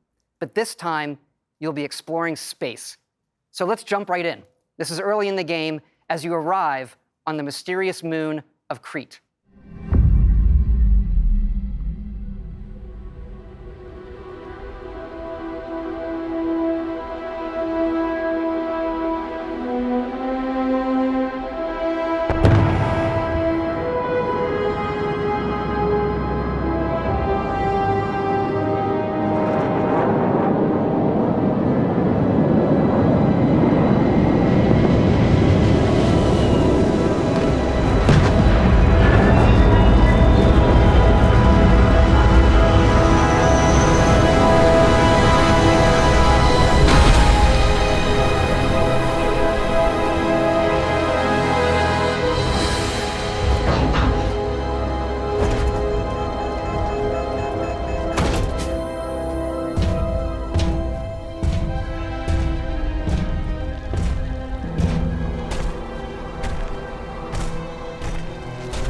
But this time, you'll be exploring space. So let's jump right in. This is early in the game as you arrive on the mysterious moon of Crete.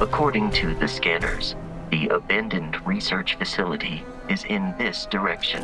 According to the scanners, the abandoned research facility is in this direction.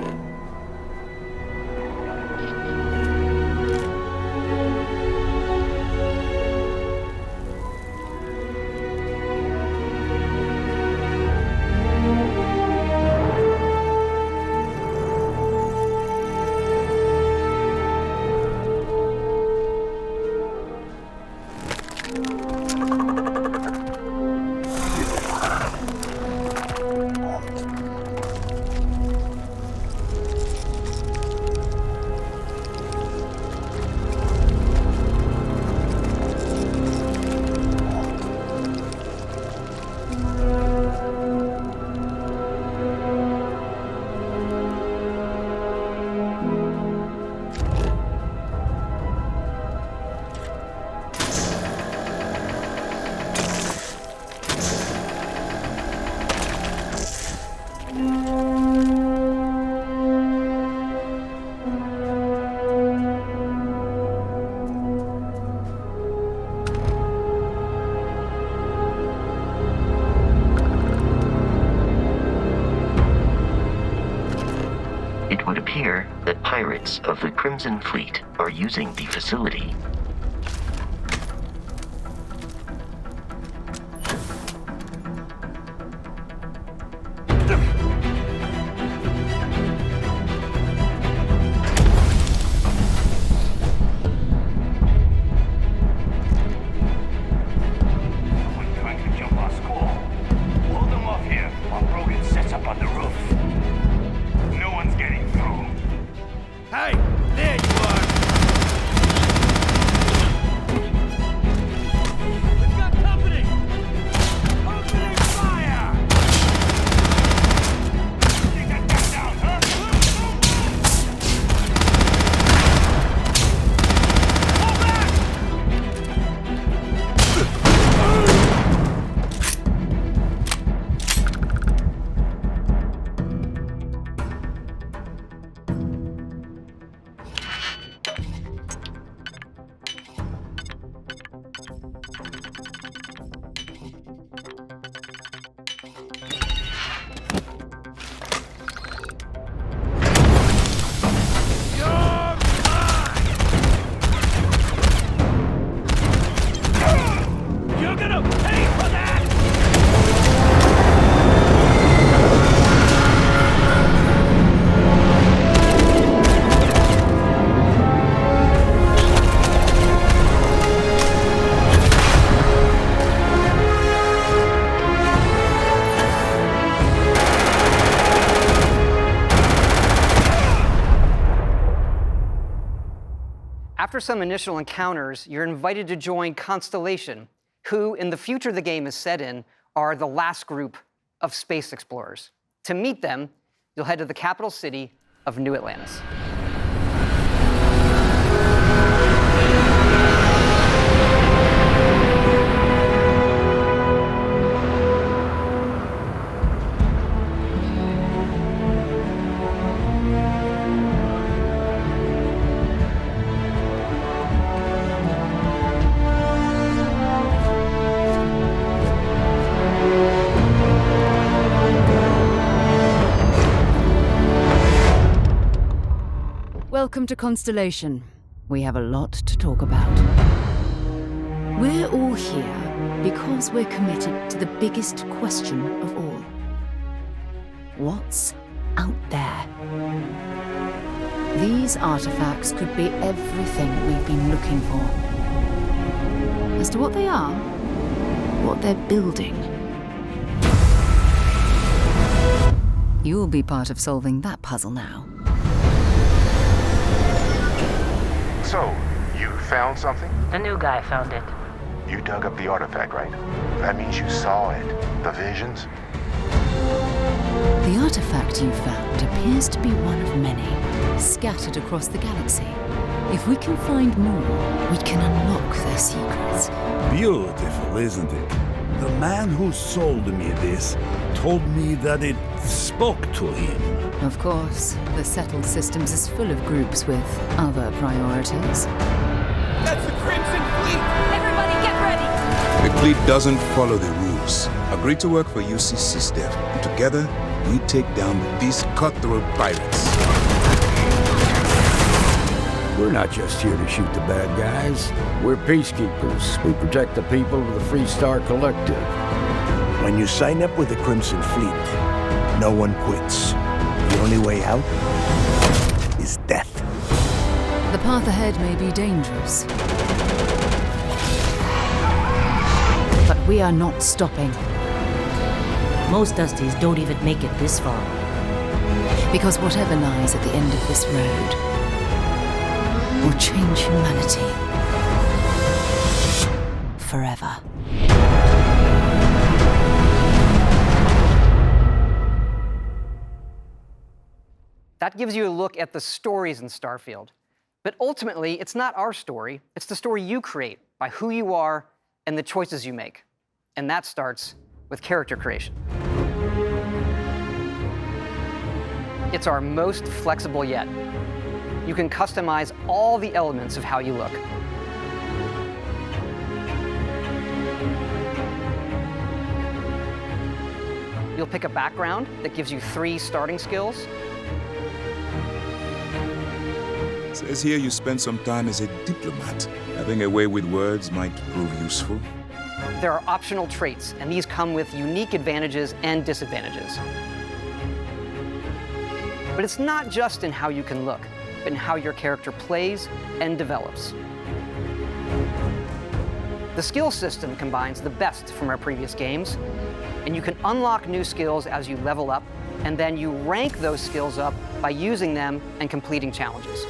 appear that pirates of the Crimson Fleet are using the facility. After some initial encounters, you're invited to join Constellation, who, in the future the game is set in, are the last group of space explorers. To meet them, you'll head to the capital city of New Atlantis. Welcome to Constellation. We have a lot to talk about. We're all here because we're committed to the biggest question of all. What's out there? These artifacts could be everything we've been looking for. As to what they are, what they're building, you'll be part of solving that puzzle now. So, you found something? The new guy found it. You dug up the artifact, right? That means you saw it. The visions? The artifact you found appears to be one of many, scattered across the galaxy. If we can find more, we can unlock their secrets. Beautiful, isn't it? The man who sold me this told me that it spoke to him. Of course, the settled systems is full of groups with other priorities. That's the Crimson Fleet! Everybody get ready! The fleet doesn't follow the rules. Agree to work for UCC staff, and together, we take down these cutthroat pirates. We're not just here to shoot the bad guys. We're peacekeepers. We protect the people of the Free Star Collective. When you sign up with the Crimson Fleet, no one quits. The only way out is death. The path ahead may be dangerous, but we are not stopping. Most Dusties don't even make it this far. Because whatever lies at the end of this road will change humanity forever. That gives you a look at the stories in Starfield. But ultimately, it's not our story. It's the story you create by who you are and the choices you make. And that starts with character creation. It's our most flexible yet. You can customize all the elements of how you look. You'll pick a background that gives you 3 starting skills. Says here you spent some time as a diplomat. Having a way with words might prove useful. There are optional traits, and these come with unique advantages and disadvantages. But it's not just in how you can look, but in how your character plays and develops. The skill system combines the best from our previous games, and you can unlock new skills as you level up, and then you rank those skills up by using them and completing challenges.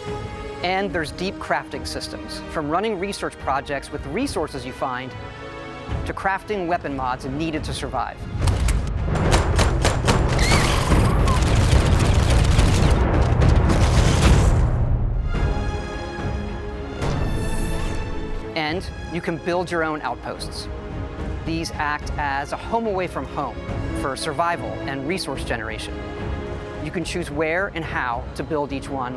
And there's deep crafting systems, from running research projects with the resources you find to crafting weapon mods needed to survive. And you can build your own outposts. These act as a home away from home for survival and resource generation. You can choose where and how to build each one,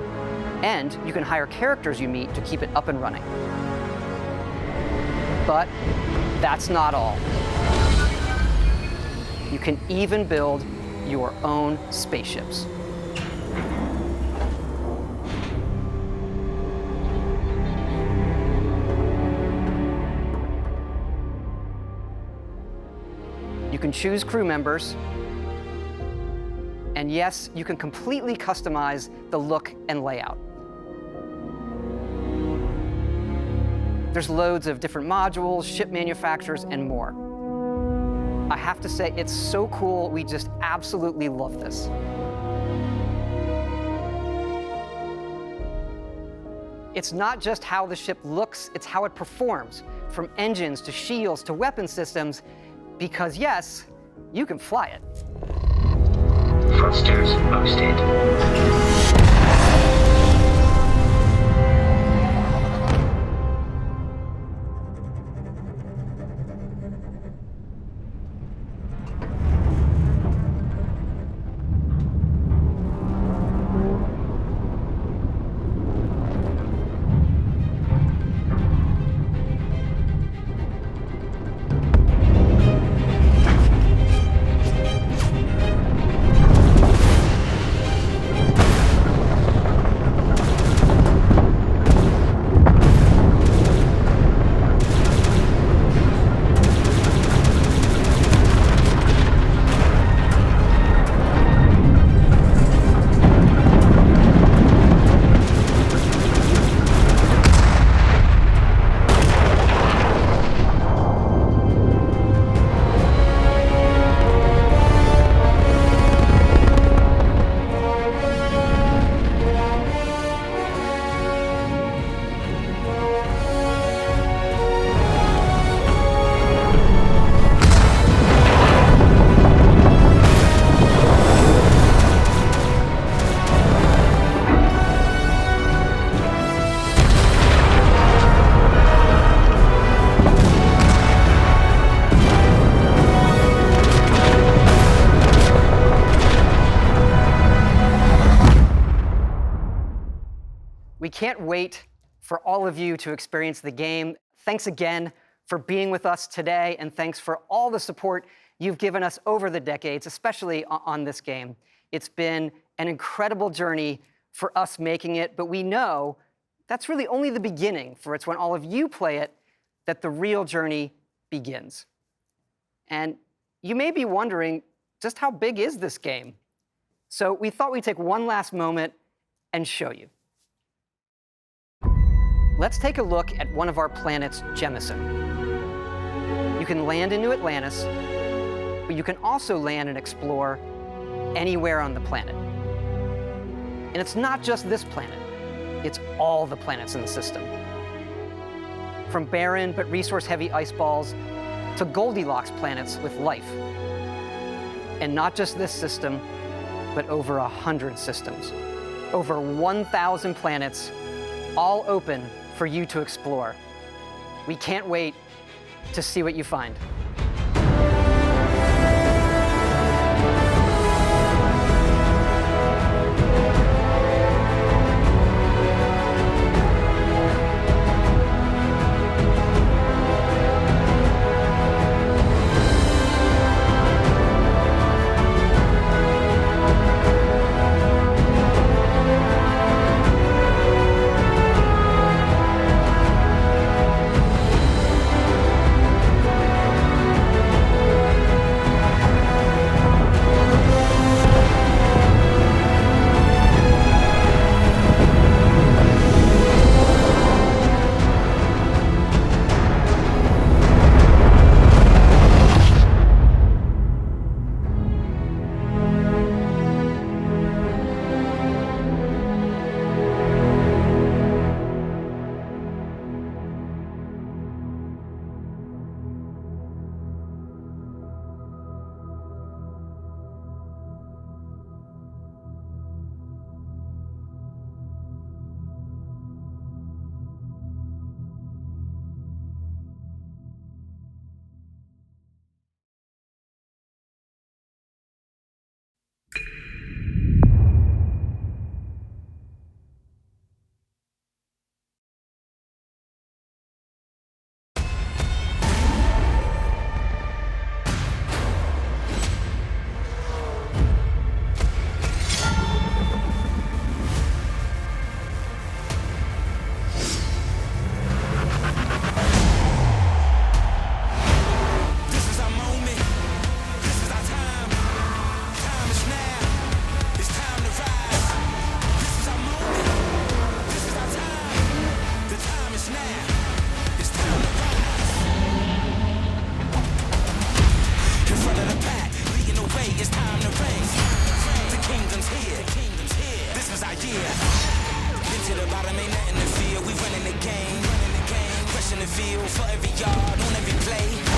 and you can hire characters you meet to keep it up and running. But that's not all. You can even build your own spaceships. You can choose crew members, and yes, you can completely customize the look and layout. There's loads of different modules, ship manufacturers, and more. I have to say, it's so cool. We just absolutely love this. It's not just how the ship looks, it's how it performs, from engines to shields to weapon systems, because yes, you can fly it. Thrusters boosted. We can't wait for all of you to experience the game. Thanks again for being with us today, and thanks for all the support you've given us over the decades, especially on this game. It's been an incredible journey for us making it, but we know that's really only the beginning, for it's when all of you play it that the real journey begins. And you may be wondering, just how big is this game? So we thought we'd take one last moment and show you. Let's take a look at one of our planets, Jemison. You can land into Atlantis, but you can also land and explore anywhere on the planet. And it's not just this planet, it's all the planets in the system. From barren but resource-heavy ice balls to Goldilocks planets with life. And not just this system, but over 100 systems. Over 1,000 planets, all open for you to explore. We can't wait to see what you find. field, for every yard, on every play.